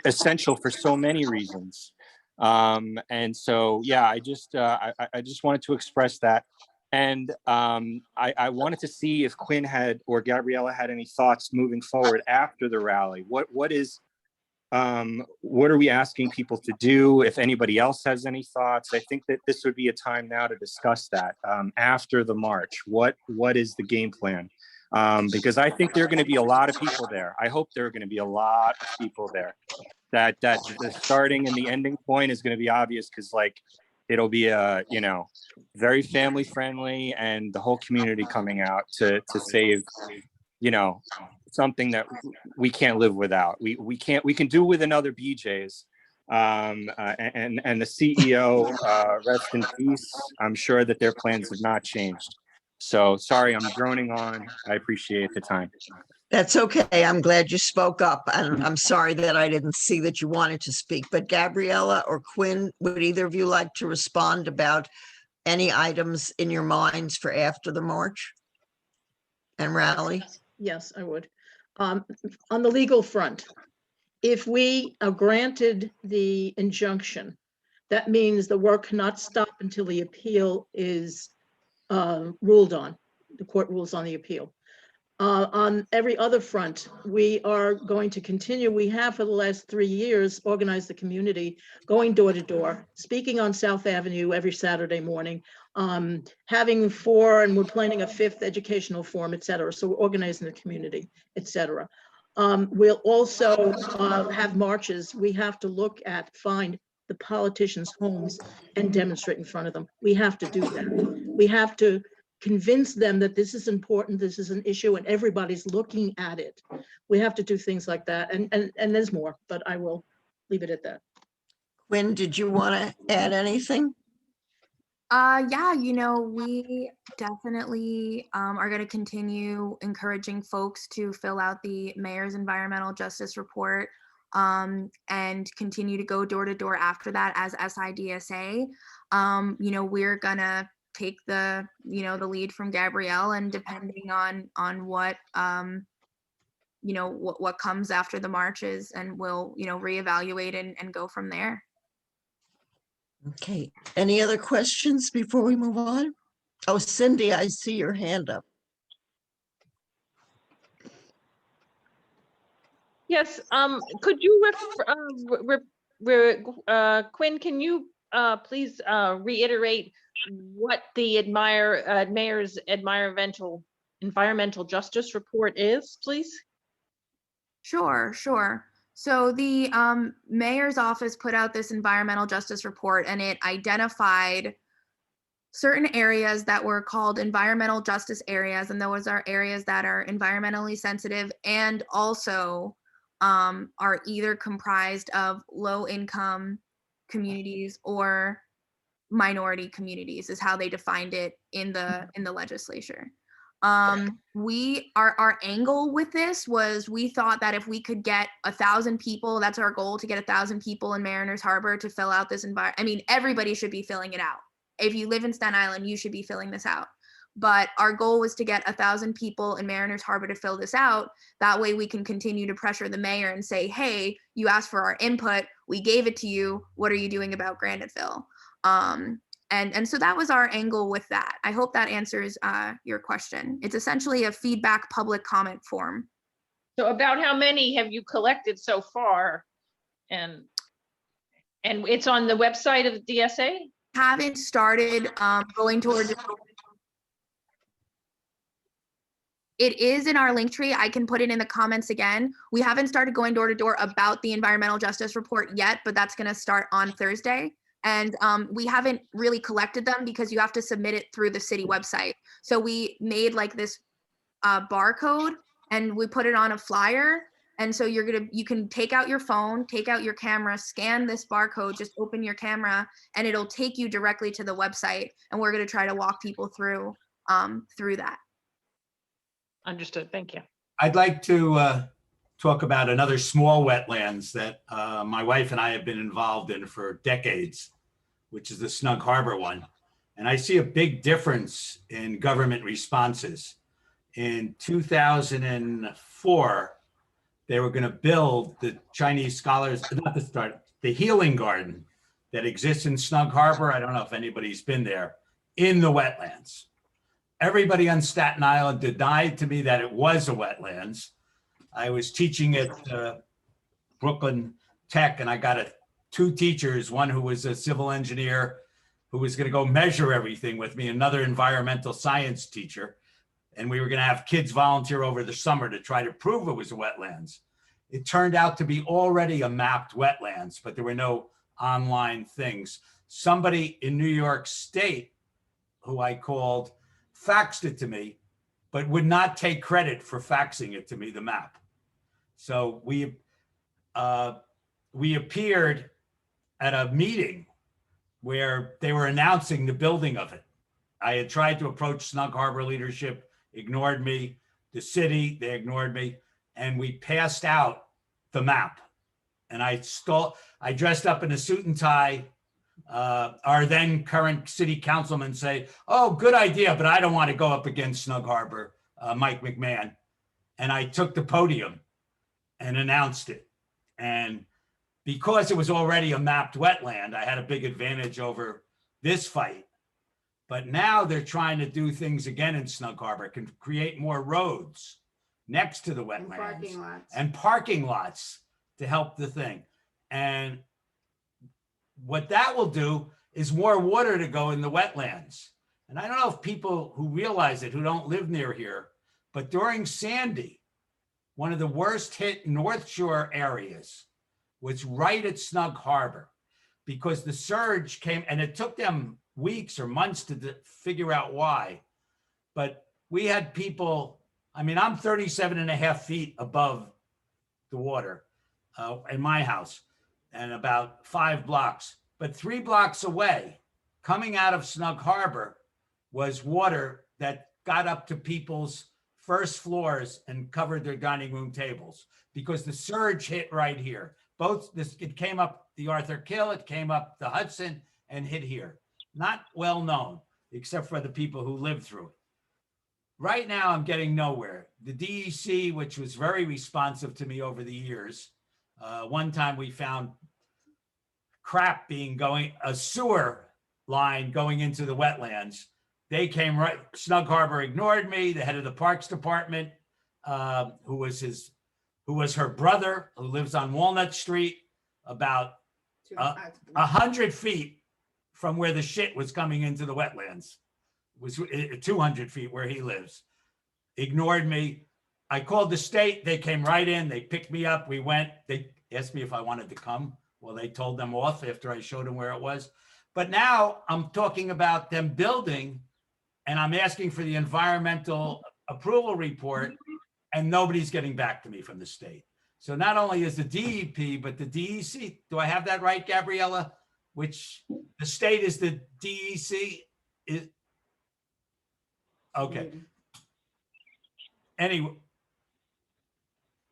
essential for so many reasons. And so, yeah, I just wanted to express that. And I wanted to see if Quinn had or Gabriella had any thoughts moving forward after the rally. What are we asking people to do? If anybody else has any thoughts, I think that this would be a time now to discuss that after the march. What is the game plan? Because I think there are going to be a lot of people there. I hope there are going to be a lot of people there. That the starting and the ending point is going to be obvious, because like it'll be a very family friendly, and the whole community coming out to save something that we can't live without. We can do with another BJ's. And the CEO, rest in peace. I'm sure that their plans have not changed. So sorry, I'm droning on. I appreciate the time. That's okay. I'm glad you spoke up. And I'm sorry that I didn't see that you wanted to speak. But Gabriella or Quinn, would either of you like to respond about any items in your minds for after the march and rally? Yes, I would. On the legal front, if we are granted the injunction, that means the work cannot stop until the appeal is ruled on. The court rules on the appeal. On every other front, we are going to continue. We have for the last 3 years organized the community, going door to door, speaking on South Avenue every Saturday morning, having 4, and we're planning a 5th educational forum, et cetera. So we're organizing the community, et cetera. We'll also have marches. We have to find the politicians' homes and demonstrate in front of them. We have to do that. We have to convince them that this is important, this is an issue, and everybody's looking at it. We have to do things like that, and there's more, but I will leave it at that. Quinn, did you want to add anything? Yeah, we definitely are going to continue encouraging folks to fill out the Mayor's Environmental Justice Report, and continue to go door to door after that as SIDSA. We're gonna take the lead from Gabrielle, and depending on what what comes after the marches, and we'll reevaluate and go from there. Okay, any other questions before we move on? Oh, Cindy, I see your hand up. Yes, could you Quinn, can you please reiterate what the mayor's environmental justice report is, please? Sure, sure. So the mayor's office put out this environmental justice report, and it identified certain areas that were called environmental justice areas, and those are areas that are environmentally sensitive and also are either comprised of low-income communities or minority communities, is how they defined it in the legislature. Our angle with this was, we thought that if we could get 1,000 people, that's our goal, to get 1,000 people in Mariners Harbor to fill out this I mean, everybody should be filling it out. If you live in Staten Island, you should be filling this out. But our goal was to get 1,000 people in Mariners Harbor to fill this out. That way we can continue to pressure the mayor and say, hey, you asked for our input, we gave it to you, what are you doing about Graniteville? And so that was our angle with that. I hope that answers your question. It's essentially a feedback public comment form. So about how many have you collected so far? And it's on the website of the DSA? Haven't started going towards. It is in our link tree. I can put it in the comments again. We haven't started going door to door about the environmental justice report yet, but that's going to start on Thursday. And we haven't really collected them because you have to submit it through the city website. So we made like this barcode and we put it on a flyer. And so you can take out your phone, take out your camera, scan this barcode, just open your camera, and it'll take you directly to the website. And we're going to try to walk people through that. Understood. Thank you. I'd like to talk about another small wetlands that my wife and I have been involved in for decades, which is the Snug Harbor one. And I see a big difference in government responses. In 2004, they were going to build the Chinese scholars, the healing garden that exists in Snug Harbor. I don't know if anybody's been there, in the wetlands. Everybody on Staten Island denied to me that it was a wetlands. I was teaching at Brooklyn Tech, and I got two teachers, one who was a civil engineer who was going to go measure everything with me, another environmental science teacher. And we were going to have kids volunteer over the summer to try to prove it was a wetlands. It turned out to be already a mapped wetlands, but there were no online things. Somebody in New York State, who I called, faxed it to me, but would not take credit for faxing it to me, the map. So we appeared at a meeting where they were announcing the building of it. I had tried to approach Snug Harbor leadership, ignored me. The city, they ignored me. And we passed out the map. And I dressed up in a suit and tie. Our then current city councilman say, oh, good idea, but I don't want to go up against Snug Harbor, Mike McMahon. And I took the podium and announced it. And because it was already a mapped wetland, I had a big advantage over this fight. But now they're trying to do things again in Snug Harbor, can create more roads next to the wetlands and parking lots to help the thing. And what that will do is more water to go in the wetlands. And I don't know if people who realize it, who don't live near here, but during Sandy, one of the worst hit North Shore areas was right at Snug Harbor, because the surge came, and it took them weeks or months to figure out why. But we had people, I mean, I'm 37.5 feet above the water in my house, and about 5 blocks. But 3 blocks away, coming out of Snug Harbor, was water that got up to people's first floors and covered their dining room tables, because the surge hit right here. It came up the Arthur Kill, it came up the Hudson, and hit here. Not well known, except for the people who lived through it. Right now, I'm getting nowhere. The DEC, which was very responsive to me over the years, one time we found crap being a sewer line going into the wetlands. They came right, Snug Harbor ignored me, the head of the Parks Department, who was her brother, who lives on Walnut Street, about 100 feet from where the shit was coming into the wetlands, was 200 feet where he lives, ignored me. I called the state, they came right in, they picked me up, we went, they asked me if I wanted to come. Well, they told them off after I showed them where it was. But now I'm talking about them building, and I'm asking for the environmental approval report, and nobody's getting back to me from the state. So not only is the DEP, but the DEC, do I have that right, Gabriella? Which the state is the DEC? Okay. Anyway,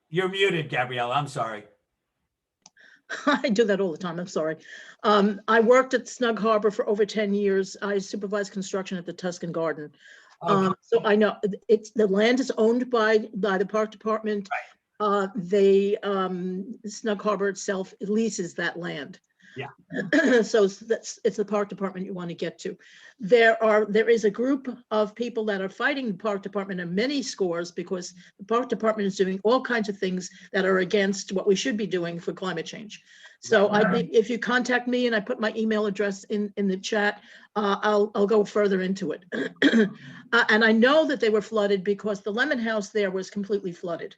you're muted, Gabriella, I'm sorry. I do that all the time. I'm sorry. I worked at Snug Harbor for over 10 years. I supervised construction at the Tuscan Garden. Okay. So I know the land is owned by the park department. Snug Harbor itself leases that land. Yeah. So it's the park department you want to get to. There is a group of people that are fighting the park department in many scores, because the park department is doing all kinds of things that are against what we should be doing for climate change. So I think if you contact me, and I put my email address in the chat, I'll go further into it. And I know that they were flooded because the Lemon House there was completely flooded.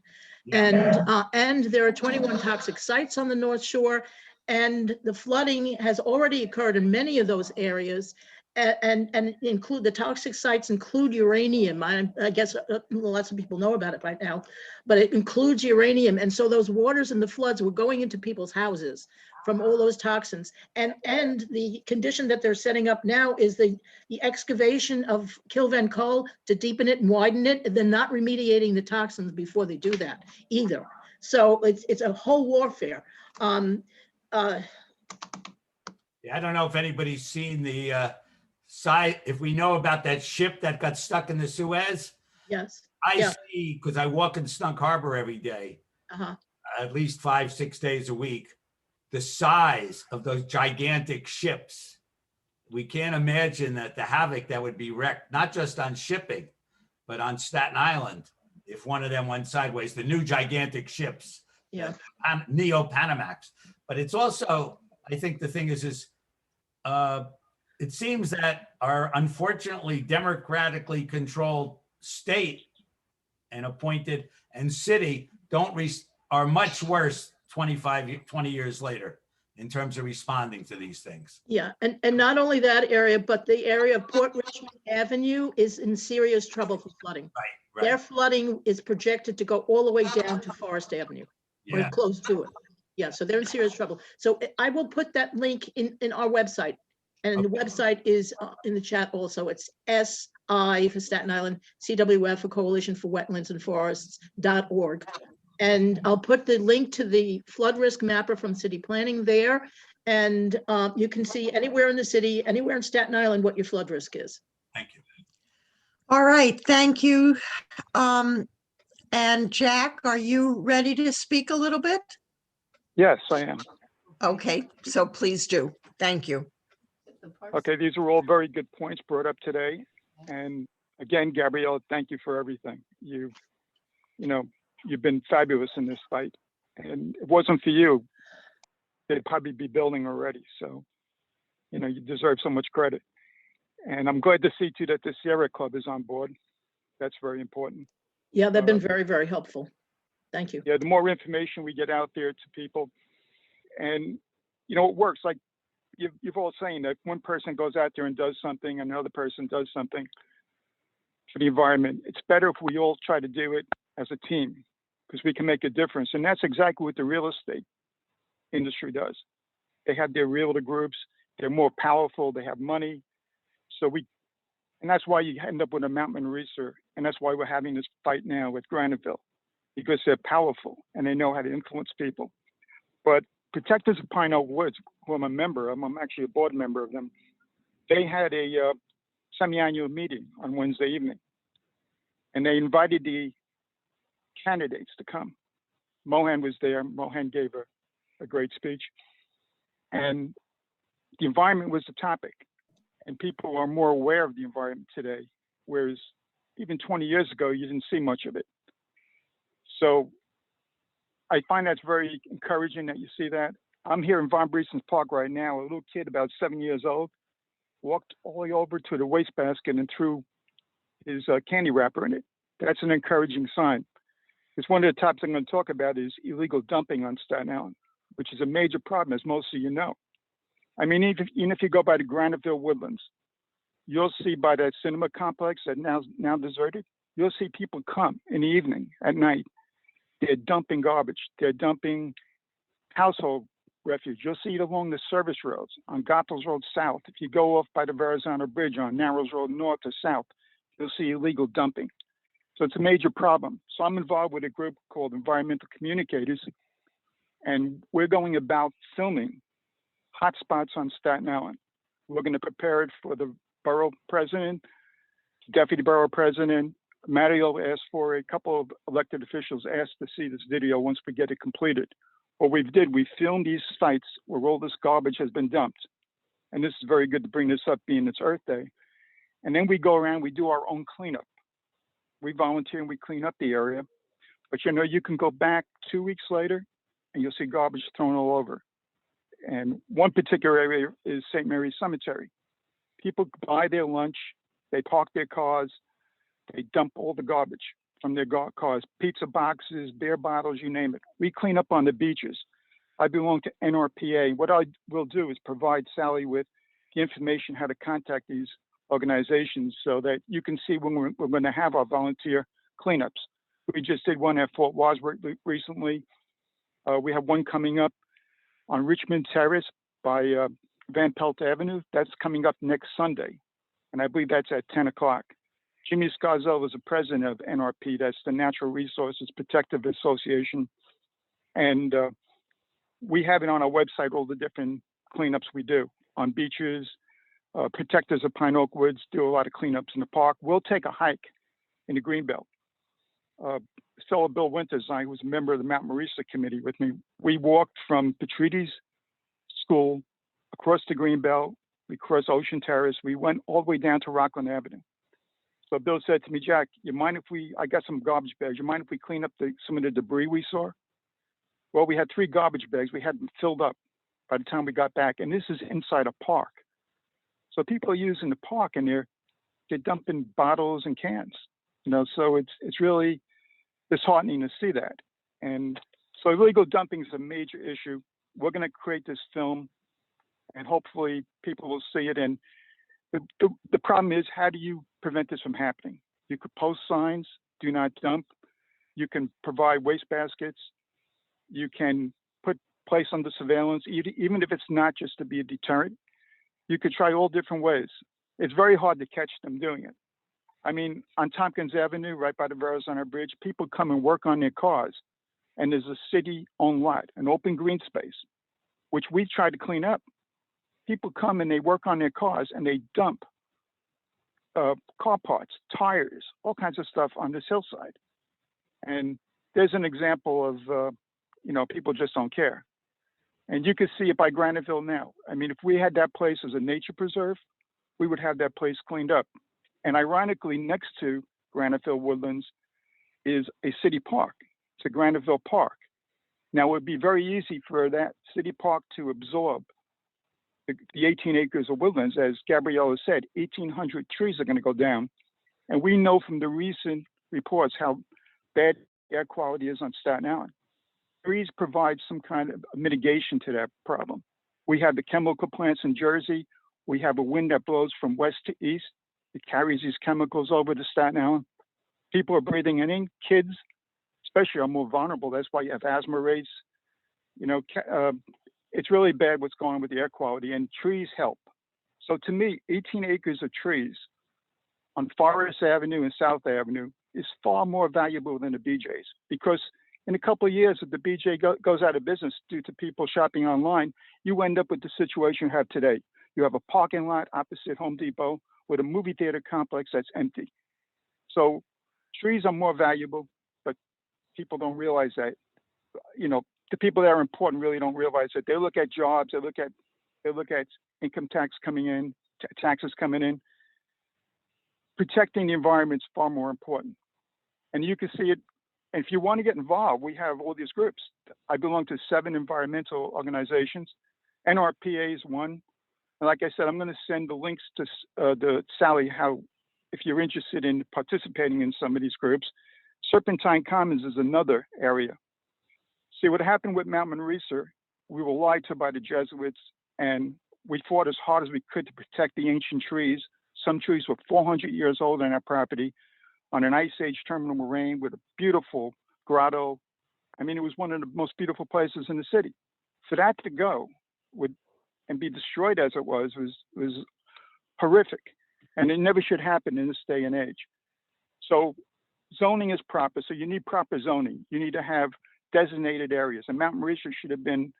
And there are 21 toxic sites on the North Shore. And the flooding has already occurred in many of those areas, and include the toxic sites include uranium. I guess lots of people know about it by now, but it includes uranium. And so those waters and the floods were going into people's houses from all those toxins. And the condition that they're setting up now is the excavation of Kilven coal to deepen it and widen it, and then not remediating the toxins before they do that either. So it's a whole warfare. Yeah, I don't know if anybody's seen the side, if we know about that ship that got stuck in the Suez. Yes. I see, because I walk in Snug Harbor every day, at least 5-6 days a week, the size of those gigantic ships. We can't imagine that the havoc that would be wrecked, not just on shipping, but on Staten Island, if one of them went sideways, the new gigantic ships, Neo-Panamax. But it's also, I think the thing is it seems that our unfortunately democratically controlled state and appointed and city are much worse 20 years later in terms of responding to these things. Yeah, and not only that area, but the area of Port Richmond Avenue is in serious trouble for flooding. Right. Their flooding is projected to go all the way down to Forest Avenue, or close to it. Yeah, so they're in serious trouble. So I will put that link in our website, and the website is in the chat also. It's SI for Staten Island, CWF for Coalition for Wetlands and Forests.org. And I'll put the link to the flood risk mapper from city planning there. And you can see anywhere in the city, anywhere in Staten Island, what your flood risk is. Thank you. All right, thank you. And Jack, are you ready to speak a little bit? Yes, I am. Okay, so please do. Thank you. Okay, these are all very good points brought up today. And again, Gabriella, thank you for everything. You've been fabulous in this fight. And it wasn't for you, they'd probably be building already. So, you deserve so much credit. And I'm glad to see too that the Sierra Club is on board. That's very important. Yeah, they've been very, very helpful. Thank you. Yeah, the more information we get out there to people, and it works. Like you've all saying that one person goes out there and does something, and another person does something for the environment. It's better if we all try to do it as a team, because we can make a difference. And that's exactly what the real estate industry does. They have their realtor groups. They're more powerful. They have money. And that's why you end up with a Mountain Research, and that's why we're having this fight now with Graniteville, because they're powerful and they know how to influence people. But Protectors of Pine Oak Woods, who I'm a member of, I'm actually a board member of them, they had a semi-annual meeting on Wednesday evening, and they invited the candidates to come. Mohan was there. Mohan gave a great speech. And the environment was the topic, and people are more aware of the environment today, whereas even 20 years ago, you didn't see much of it. So I find that's very encouraging that you see that. I'm here in Von Briessen's Park right now. A little kid about 7 years old walked all the way over to the wastebasket and threw his candy wrapper in it. That's an encouraging sign. Because one of the topics I'm going to talk about is illegal dumping on Staten Island, which is a major problem, as most of you know. I mean, even if you go by the Graniteville Wetlands, you'll see by that cinema complex that now deserted, you'll see people come in the evening, at night. They're dumping garbage. They're dumping household refuse. You'll see it along the service roads, on Goethals Road South. If you go off by the Verrazano Bridge on Narrows Road North or South, you'll see illegal dumping. So it's a major problem. So I'm involved with a group called Environmental Communicators, and we're going about filming hotspots on Staten Island. We're going to prepare it for the borough president, deputy borough president. Mario asked for a couple of elected officials asked to see this video once we get it completed. What we filmed these sites where all this garbage has been dumped. And this is very good to bring this up being it's Earth Day. And then we go around, we do our own cleanup. We volunteer and we clean up the area. But you know, you can go back 2 weeks later and you'll see garbage thrown all over. And one particular area is St. Mary's Cemetery. People buy their lunch, they park their cars, they dump all the garbage from their cars, pizza boxes, beer bottles, you name it. We clean up on the beaches. I belong to NRPA. What I will do is provide Sally with the information how to contact these organizations so that you can see when we're going to have our volunteer cleanups. We just did one at Fort Wadsworth recently. We have one coming up on Richmond Terrace by Van Pelt Avenue. That's coming up next Sunday. And I believe that's at 10 o'clock. Jimmy Scarzel is the president of NRP. That's the Natural Resources Protective Association. And we have it on our website, all the different cleanups we do on beaches. Protectors of Pine Oak Woods do a lot of cleanups in the park. We'll take a hike in the Greenbelt. Fellow Bill Winters, I was a member of the Mount Marisa committee with me. We walked from Petrides School across the Greenbelt, we crossed Ocean Terrace, we went all the way down to Rockland Avenue. So Bill said to me, Jack, you mind if I got some garbage bags, you mind if we clean up some of the debris we saw? Well, we had 3 garbage bags, we had them filled up by the time we got back, and this is inside a park. So people are using the park and they're dumping bottles and cans, you know, so it's really disheartening to see that. And so illegal dumping is a major issue. We're going to create this film and hopefully people will see it. And the problem is, how do you prevent this from happening? You could post signs, do not dump. You can provide waste baskets. You can place under surveillance, even if it's not just to be a deterrent. You could try all different ways. It's very hard to catch them doing it. I mean, on Tompkins Avenue, right by the Verrazano Bridge, people come and work on their cars, and there's a city-owned lot, an open green space, which we try to clean up. People come and they work on their cars, and they dump car parts, tires, all kinds of stuff on this hillside. And there's an example of, you know, people just don't care. And you can see it by Graniteville now. I mean, if we had that place as a nature preserve, we would have that place cleaned up. And ironically, next to Graniteville Woodlands is a city park. It's a Graniteville Park. Now, it would be very easy for that city park to absorb the 18 acres of woodlands. As Gabriella said, 1,800 trees are going to go down. And we know from the recent reports how bad air quality is on Staten Island. Trees provide some kind of mitigation to that problem. We have the chemical plants in Jersey. We have a wind that blows from west to east. It carries these chemicals over to Staten Island. People are breathing it in. Kids, especially, are more vulnerable. That's why you have asthma rates. You know, it's really bad what's going on with the air quality, and trees help. So to me, 18 acres of trees on Forest Avenue and South Avenue is far more valuable than the BJ's, because in a couple of years, if the BJ goes out of business due to people shopping online, you end up with the situation you have today. You have a parking lot opposite Home Depot with a movie theater complex that's empty. So trees are more valuable, but people don't realize that, you know, the people that are important really don't realize that. They look at jobs, they look at income tax coming in, taxes coming in. Protecting the environment is far more important. And you can see it. And if you want to get involved, we have all these groups. I belong to 7 environmental organizations. NRPA is one. And like I said, I'm going to send the links to Sally, how, if you're interested in participating in some of these groups. Serpentine Commons is another area. See, what happened with Mount Manresa, we were lied to by the Jesuits, and we fought as hard as we could to protect the ancient trees. Some trees were 400 years old on our property, on an ice age terminal moraine with a beautiful grotto. I mean, it was one of the most beautiful places in the city. For that to go and be destroyed as it was horrific. And it never should happen in this day and age. So zoning is proper. So you need proper zoning. You need to have designated areas. And Mount Manresa should have been,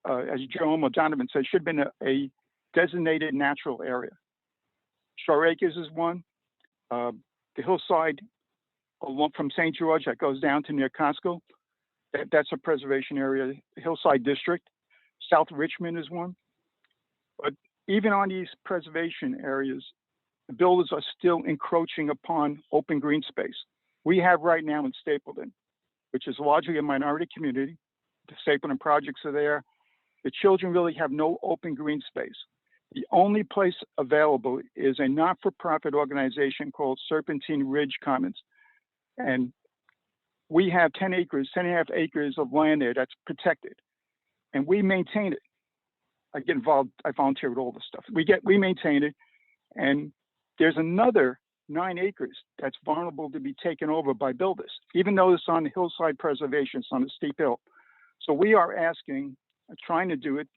as Jerome O'Donovan said, should have been a designated natural area. Shore Acres is one. The hillside along from St. George that goes down to near Costco, that's a preservation area. Hillside District. South Richmond is one. But even on these preservation areas, the builders are still encroaching upon open green space. We have right now in Stapleton, which is largely a minority community. The Stapleton projects are there. The children really have no open green space. The only place available is a not-for-profit organization called Serpentine Ridge Commons. And we have 10 and a half acres of land there that's protected. And we maintain it. I get involved, I volunteer with all this stuff. We maintain it. And there's another 9 acres that's vulnerable to be taken over by builders, even though it's on the hillside preservation, it's on a steep hill. So we are asking, trying to do it.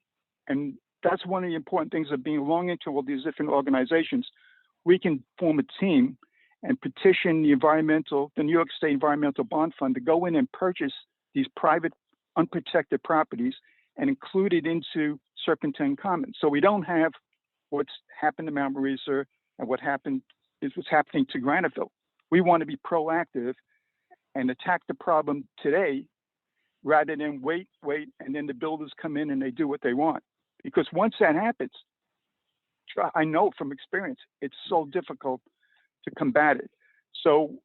And that's one of the important things of belonging to all these different organizations. We can form a team and petition the New York State Environmental Bond Fund to go in and purchase these private unprotected properties and include it into Serpentine Commons. So we don't have what's happened to Mount Manresa and what's happening to Graniteville. We want to be proactive and attack the problem today rather than wait, and then the builders come in and they do what they want. Because once that happens, I know from experience, it's so difficult to combat it. So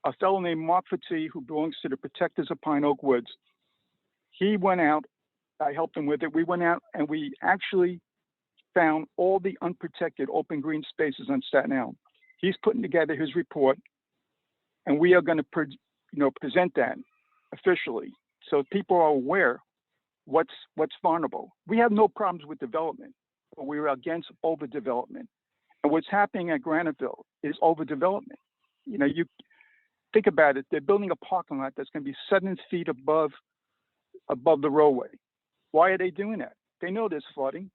a fellow named Mark Fati, who belongs to the Protectors of Pine Oak Woods, he went out, I helped him with it. We went out and we actually found all the unprotected open green spaces on Staten Island. He's putting together his report, and we are going to present that officially so people are aware what's vulnerable. We have no problems with development, but we're against overdevelopment. And what's happening at Graniteville is overdevelopment. You think about it, they're building a parking lot that's going to be 7 feet above the roadway. Why are they doing that? They know there's flooding.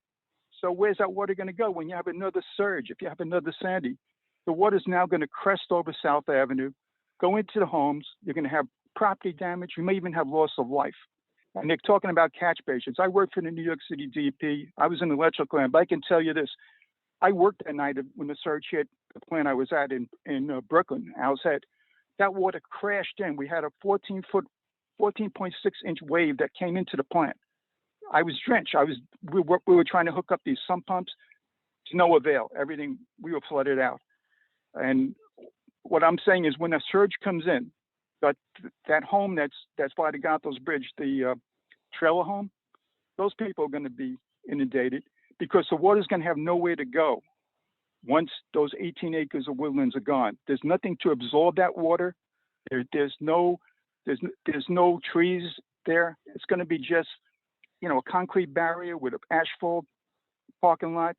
So where's that water going to go when you have another surge? If you have another Sandy, the water's now going to crest over South Avenue, go into the homes. You're going to have property damage. You may even have loss of life. And they're talking about catch basins. I worked for the New York City DEP. I was in the electrical plant, but I can tell you this. I worked that night when the surge hit the plant I was at in Brooklyn, Owl's Head. That water crashed in. We had a 14.6-inch wave that came into the plant. I was drenched. We were trying to hook up these sump pumps to no avail. Everything, we were flooded out. And what I'm saying is when a surge comes in, that home that's by the Gatos Bridge, the trailer home, those people are going to be inundated because the water's going to have nowhere to go once those 18 acres of woodlands are gone. There's nothing to absorb that water. There's no trees there. It's going to be just a concrete barrier with an asphalt parking lot.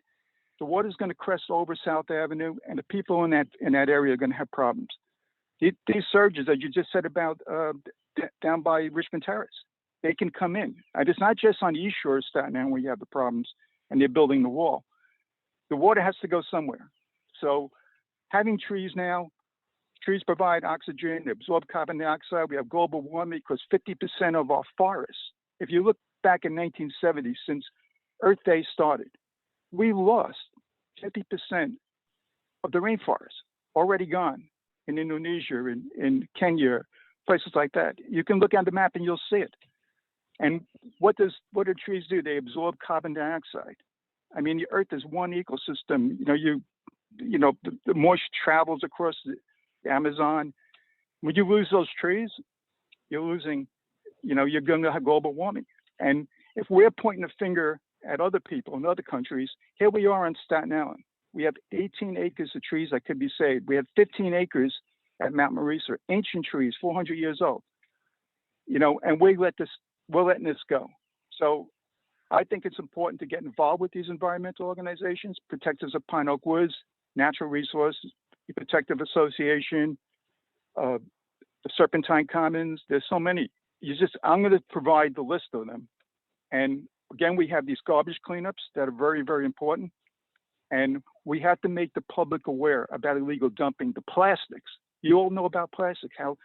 The water's going to crest over South Avenue, and the people in that area are going to have problems. These surges that you just said about down by Richmond Terrace, they can come in. And it's not just on the east shore of Staten Island where you have the problems and they're building the wall. The water has to go somewhere. So having trees now, trees provide oxygen, they absorb carbon dioxide. We have global warming because 50% of our forests, if you look back in 1970, since Earth Day started, we lost 50% of the rainforest, already gone in Indonesia, in Kenya, places like that. You can look on the map and you'll see it. And what do trees do? They absorb carbon dioxide. I mean, the Earth is one ecosystem. The moisture travels across the Amazon. When you lose those trees, you're losing, you're going to have global warming. And if we're pointing a finger at other people in other countries, here we are on Staten Island. We have 18 acres of trees that could be saved. We have 15 acres at Mount Marisa, ancient trees, 400 years old. And we're letting this go. So I think it's important to get involved with these environmental organizations, Protectors of Pine Oak Woods, Natural Resources, the Protective Association, the Serpentine Commons. There's so many. I'm going to provide the list of them. And again, we have these garbage cleanups that are very, very important. And we have to make the public aware about illegal dumping, the plastics. You all know about plastics, how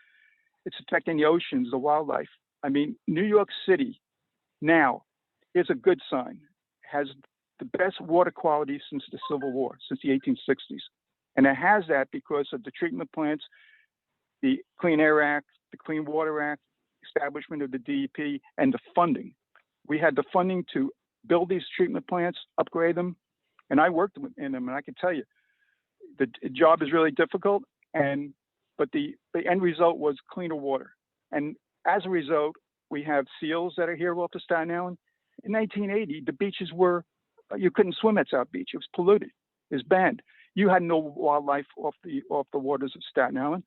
it's affecting the oceans, the wildlife. I mean, New York City now is a good sign, has the best water quality since the Civil War, since the 1860s. And it has that because of the treatment plants, the Clean Air Act, the Clean Water Act, establishment of the DEP, and the funding. We had the funding to build these treatment plants, upgrade them, and I worked in them, and I can tell you, the job is really difficult, but the end result was cleaner water. And as a result, we have seals that are here off the Staten Island. In 1980, the beaches you couldn't swim at South Beach. It was polluted. It was banned. You had no wildlife off the waters of Staten Island.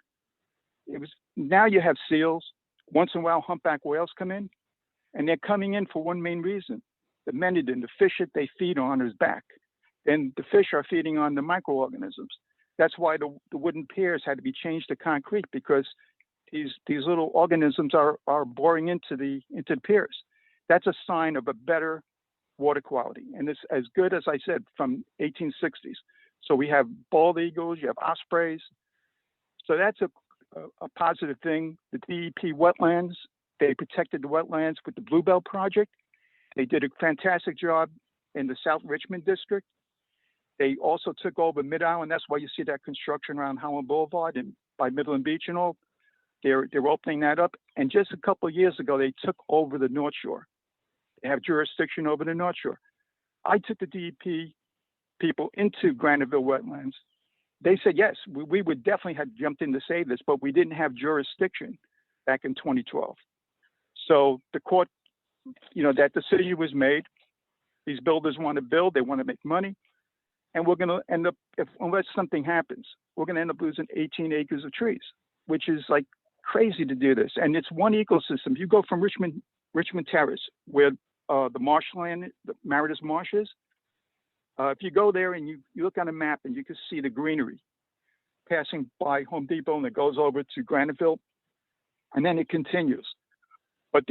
Now you have seals. Once in a while, humpback whales come in, and they're coming in for one main reason. The menhaden, the fish that they feed on, is back. Then the fish are feeding on the microorganisms. That's why the wooden piers had to be changed to concrete, because these little organisms are boring into the piers. That's a sign of a better water quality. And it's as good as I said from 1860s. So we have bald eagles, you have ospreys. So that's a positive thing. The DEP wetlands, they protected the wetlands with the Bluebell Project. They did a fantastic job in the South Richmond district. They also took over Mid-Island. That's why you see that construction around Highland Boulevard and by Midland Beach and all. They're opening that up. And just a couple of years ago, they took over the North Shore. They have jurisdiction over the North Shore. I took the DEP people into Graniteville Wetlands. They said, yes, we would definitely have jumped in to save this, but we didn't have jurisdiction back in 2012. So the court, that decision was made. These builders want to build, they want to make money. And we're going to end up, unless something happens, we're going to end up losing 18 acres of trees, which is like crazy to do this. And it's one ecosystem. You go from Richmond Terrace, where the marshland, the Meredith Marsh is. If you go there and you look on a map and you can see the greenery passing by Home Depot, and it goes over to Graniteville, and then it continues. But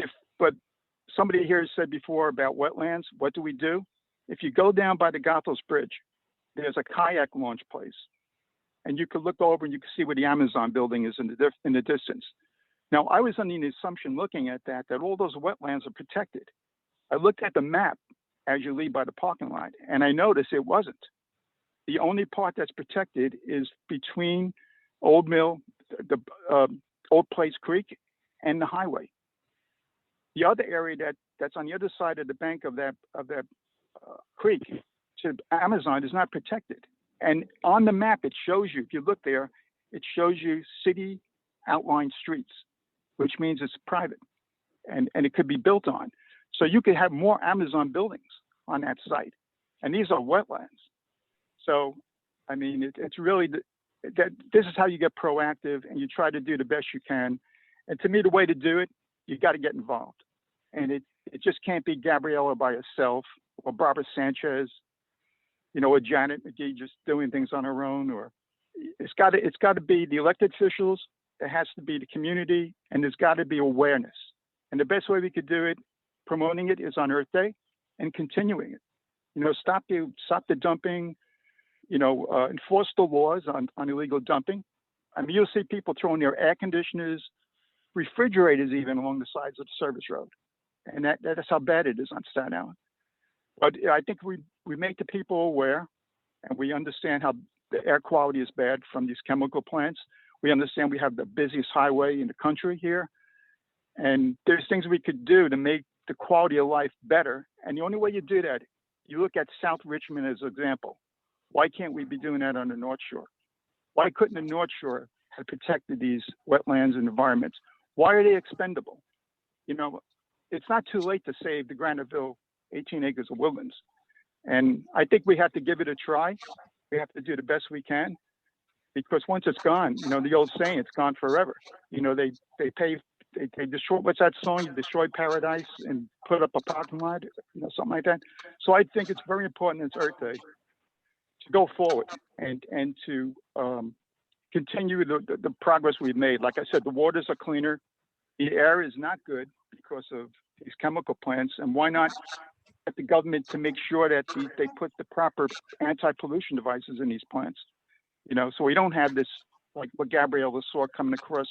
somebody here said before about wetlands, what do we do? If you go down by the Goethals Bridge, there's a kayak launch place, and you could look over and you can see where the Amazon building is in the distance. Now, I was under the assumption looking at that all those wetlands are protected. I looked at the map as you leave by the parking lot, and I noticed it wasn't. The only part that's protected is between Old Mill, the Old Place Creek, and the highway. The other area that's on the other side of the bank of that creek to Amazon is not protected. And on the map, it shows you, if you look there, it shows you city outlined streets, which means it's private and it could be built on. So you could have more Amazon buildings on that site. And these are wetlands. So, I mean, it's really, this is how you get proactive and you try to do the best you can. And to me, the way to do it, you got to get involved. And it just can't be Gabriella by herself or Barbara Sanchez, or Janet McGee just doing things on her own, or it's got to be the elected officials. It has to be the community, and there's got to be awareness. And the best way we could do it, promoting it, is on Earth Day and continuing it. Stop the dumping, enforce the laws on illegal dumping. I mean, you'll see people throwing their air conditioners, refrigerators even along the sides of the service road. And that's how bad it is on Staten Island. But I think we make the people aware, and we understand how the air quality is bad from these chemical plants. We understand we have the busiest highway in the country here. And there's things we could do to make the quality of life better. And the only way you do that, you look at South Richmond as an example. Why can't we be doing that on the North Shore? Why couldn't the North Shore have protected these wetlands and environments? Why are they expendable? You know, it's not too late to save the Graniteville 18 acres of woodlands. And I think we have to give it a try. We have to do the best we can, because once it's gone, you know, the old saying, it's gone forever. You know, they destroy, what's that song? You destroy paradise and put up a parking lot, you know, something like that. So I think it's very important this Earth Day to go forward and to continue the progress we've made. Like I said, the waters are cleaner. The air is not good because of these chemical plants. And why not get the government to make sure that they put the proper anti-pollution devices in these plants? You know, so we don't have this, like what Gabriella saw coming across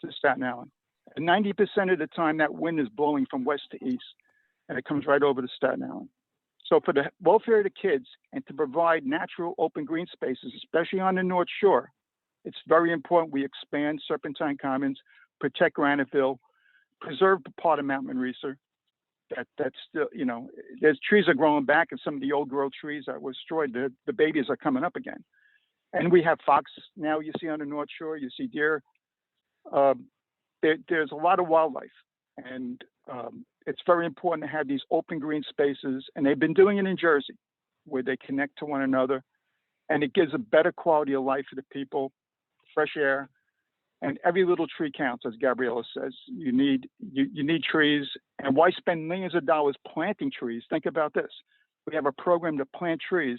to Staten Island. And 90% of the time that wind is blowing from west to east, and it comes right over to Staten Island. So for the welfare of the kids and to provide natural open green spaces, especially on the North Shore, it's very important we expand Serpentine Commons, protect Graniteville, preserve the part of Mount Manresa. That's still, you know, there's trees are growing back, and some of the old growth trees that were destroyed, the babies are coming up again. And we have fox now, you see on the North Shore, you see deer. There's a lot of wildlife, and it's very important to have these open green spaces, and they've been doing it in Jersey, where they connect to one another, and it gives a better quality of life for the people, fresh air, and every little tree counts, as Gabriella says. You need trees, and why spend millions of dollars planting trees? Think about this. We have a program to plant trees,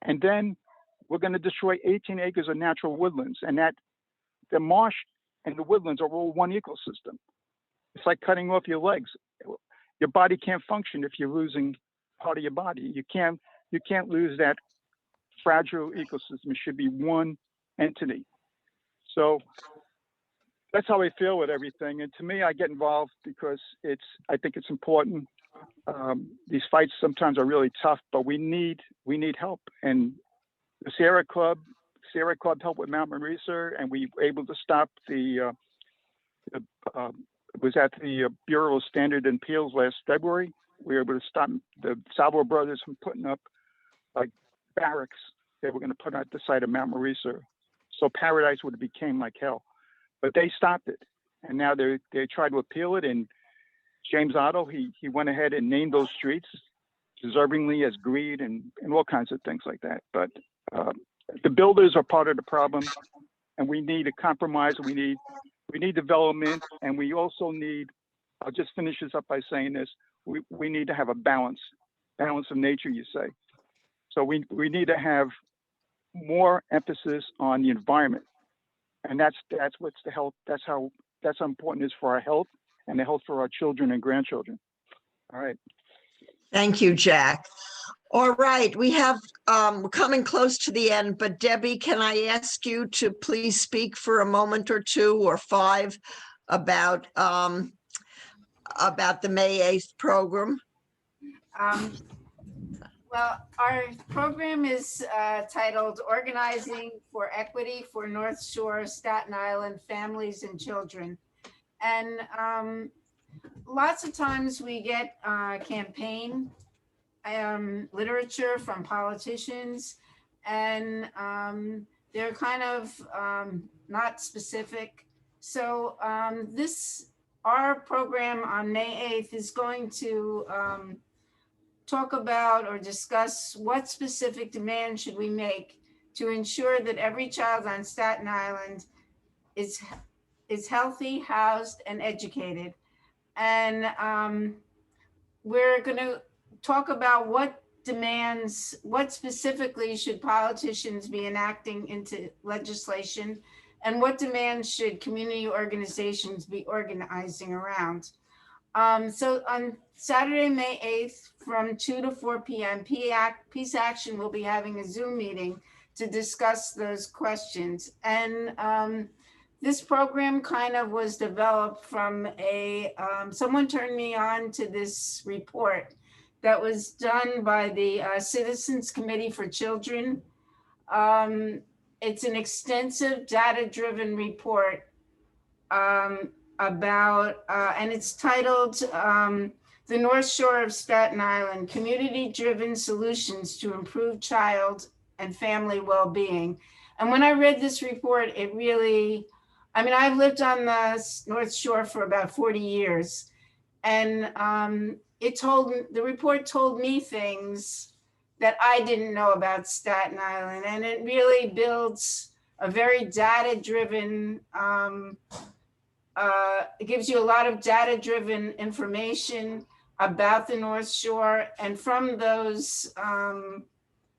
and then we're going to destroy 18 acres of natural woodlands, and that the marsh and the woodlands are all one ecosystem. It's like cutting off your legs. Your body can't function if you're losing part of your body. You can't lose that fragile ecosystem. It should be one entity. So that's how I feel with everything. And to me, I get involved because I think it's important. These fights sometimes are really tough, but we need help. And the Sierra Club helped with Mount Manresa, and we were able to stop it was at the Bureau of Standard and Appeals last February. We were able to stop the Salvo brothers from putting up like barracks they were going to put at the site of Mount Manresa. So paradise would have became like hell, but they stopped it. And now they tried to appeal it. And James Otto, he went ahead and named those streets deservingly as greed and all kinds of things like that. But the builders are part of the problem, and we need a compromise. We need development, and we also need, I'll just finish this up by saying this, we need to have a balance of nature, you say. So we need to have more emphasis on the environment, and that's what's the health, that's how important it is for our health and the health for our children and grandchildren. All right. Thank you, Jack. All right, we have, we're coming close to the end, but Debbie, can I ask you to please speak for a moment or two or five about the May 8th program? Well, our program is titled Organizing for Equity for North Shore Staten Island Families and Children. And lots of times we get campaign literature from politicians, and they're kind of not specific. So our program on May 8th is going to talk about or discuss what specific demand should we make to ensure that every child on Staten Island is healthy, housed, and educated. And we're going to talk about what specifically should politicians be enacting into legislation, and what demands should community organizations be organizing around. So on Saturday, May 8th, from 2 to 4 p.m., Peace Action will be having a Zoom meeting to discuss those questions. And this program kind of was developed from someone turned me on to this report that was done by the Citizens Committee for Children. It's an extensive data-driven report about, and it's titled the North Shore of Staten Island, community-driven solutions to improve child and family well-being. And when I read this report, it really, I mean, I've lived on the North Shore for about 40 years. And the report told me things that I didn't know about Staten Island. And it really builds a very data-driven, it gives you a lot of data-driven information about the North Shore. And from those,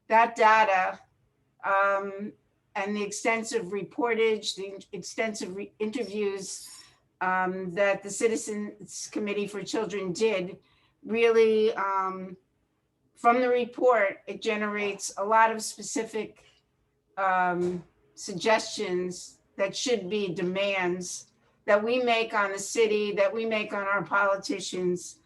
that data, and the extensive reportage, the extensive interviews that the Citizens Committee for Children did, really, from the report, it generates a lot of specific suggestions that should be demands that we make on the city, that we make on our politicians.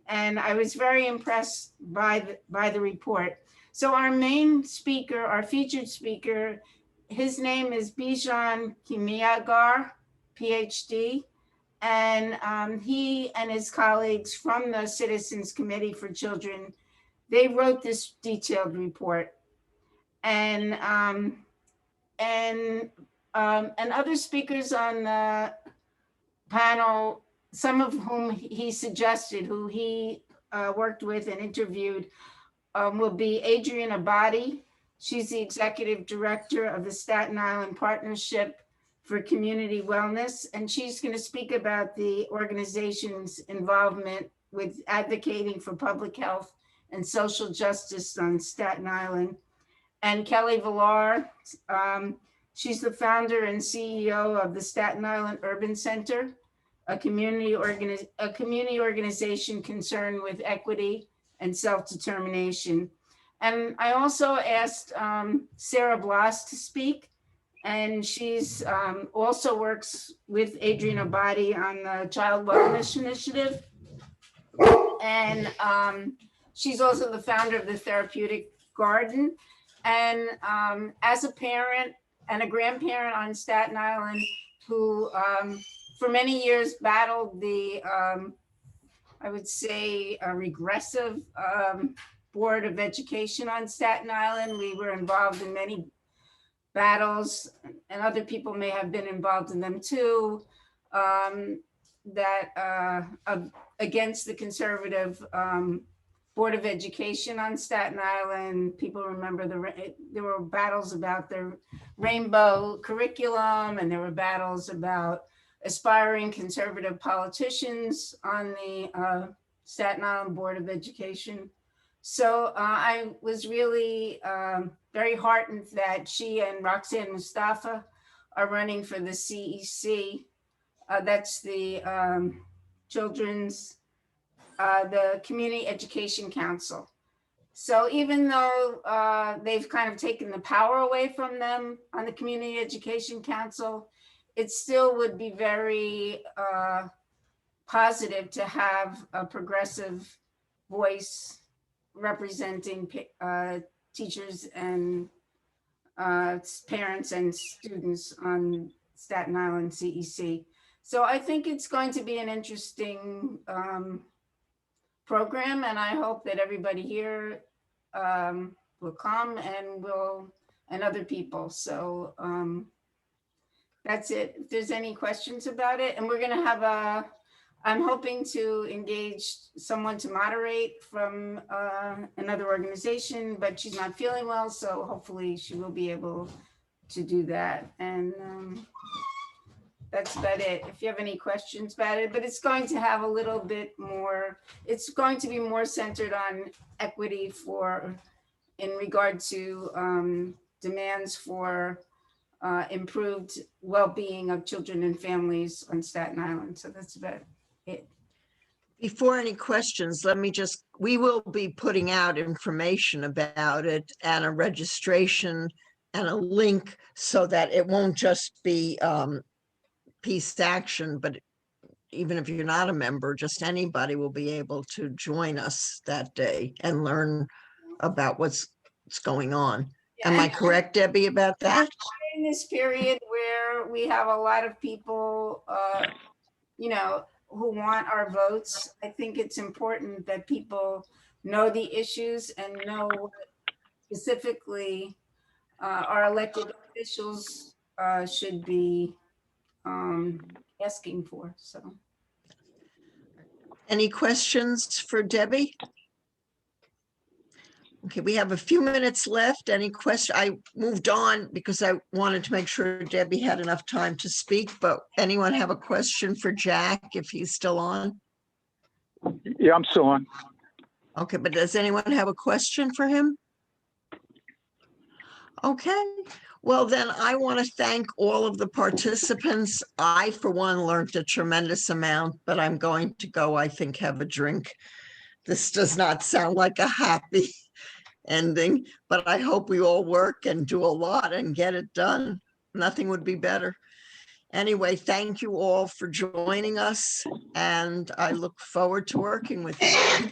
And I was very impressed by the report. So our main speaker, our featured speaker, his name is Bijan Kimiagar, PhD. And he and his colleagues from the Citizens Committee for Children, they wrote this detailed report. And other speakers on the panel, some of whom he suggested, who he worked with and interviewed, will be Adrian Abadi. She's the executive director of the Staten Island Partnership for Community Wellness. And she's going to speak about the organization's involvement with advocating for public health and social justice on Staten Island. And Kelly Velardi, she's the founder and CEO of the Staten Island Urban Center, a community organization concerned with equity and self-determination. And I also asked Sarah Bloss to speak, and she's also works with Adrian Abadi on the Child Wellness Initiative. And she's also the founder of the Therapeutic Garden. And as a parent and a grandparent on Staten Island who for many years battled the, I would say, a regressive Board of Education on Staten Island. We were involved in many battles, and other people may have been involved in them too, against the conservative Board of Education on Staten Island. People remember there were battles about the rainbow curriculum, and there were battles about aspiring conservative politicians on the Staten Island Board of Education. So I was really very heartened that she and Roxanne Mustafa are running for the CEC. That's the the Community Education Council. So even though they've kind of taken the power away from them on the Community Education Council, it still would be very positive to have a progressive voice representing teachers and parents and students on Staten Island CEC. So I think it's going to be an interesting program, and I hope that everybody here will come and other people. So that's it. If there's any questions about it, and we're going to have I'm hoping to engage someone to moderate from another organization, but she's not feeling well, so hopefully she will be able to do that. And that's about it. If you have any questions about it, but it's going to have a little bit more, it's going to be more centered on equity in regard to demands for improved well-being of children and families on Staten Island. So that's about it. Before any questions, we will be putting out information about it and a registration and a link so that it won't just be Peace Action, but even if you're not a member, just anybody will be able to join us that day and learn about what's going on. Am I correct, Debbie, about that? In this period where we have a lot of people, who want our votes. I think it's important that people know the issues and know what specifically our elected officials should be asking for, so. Any questions for Debbie? Okay, we have a few minutes left. Any question? I moved on because I wanted to make sure Debbie had enough time to speak, but anyone have a question for Jack if he's still on? Yeah, I'm still on. Okay, but does anyone have a question for him? Okay, well then I want to thank all of the participants. I, for one, learned a tremendous amount, but I'm going to go, I think, have a drink. This does not sound like a happy ending, but I hope we all work and do a lot and get it done. Nothing would be better. Anyway, thank you all for joining us, and I look forward to working with you.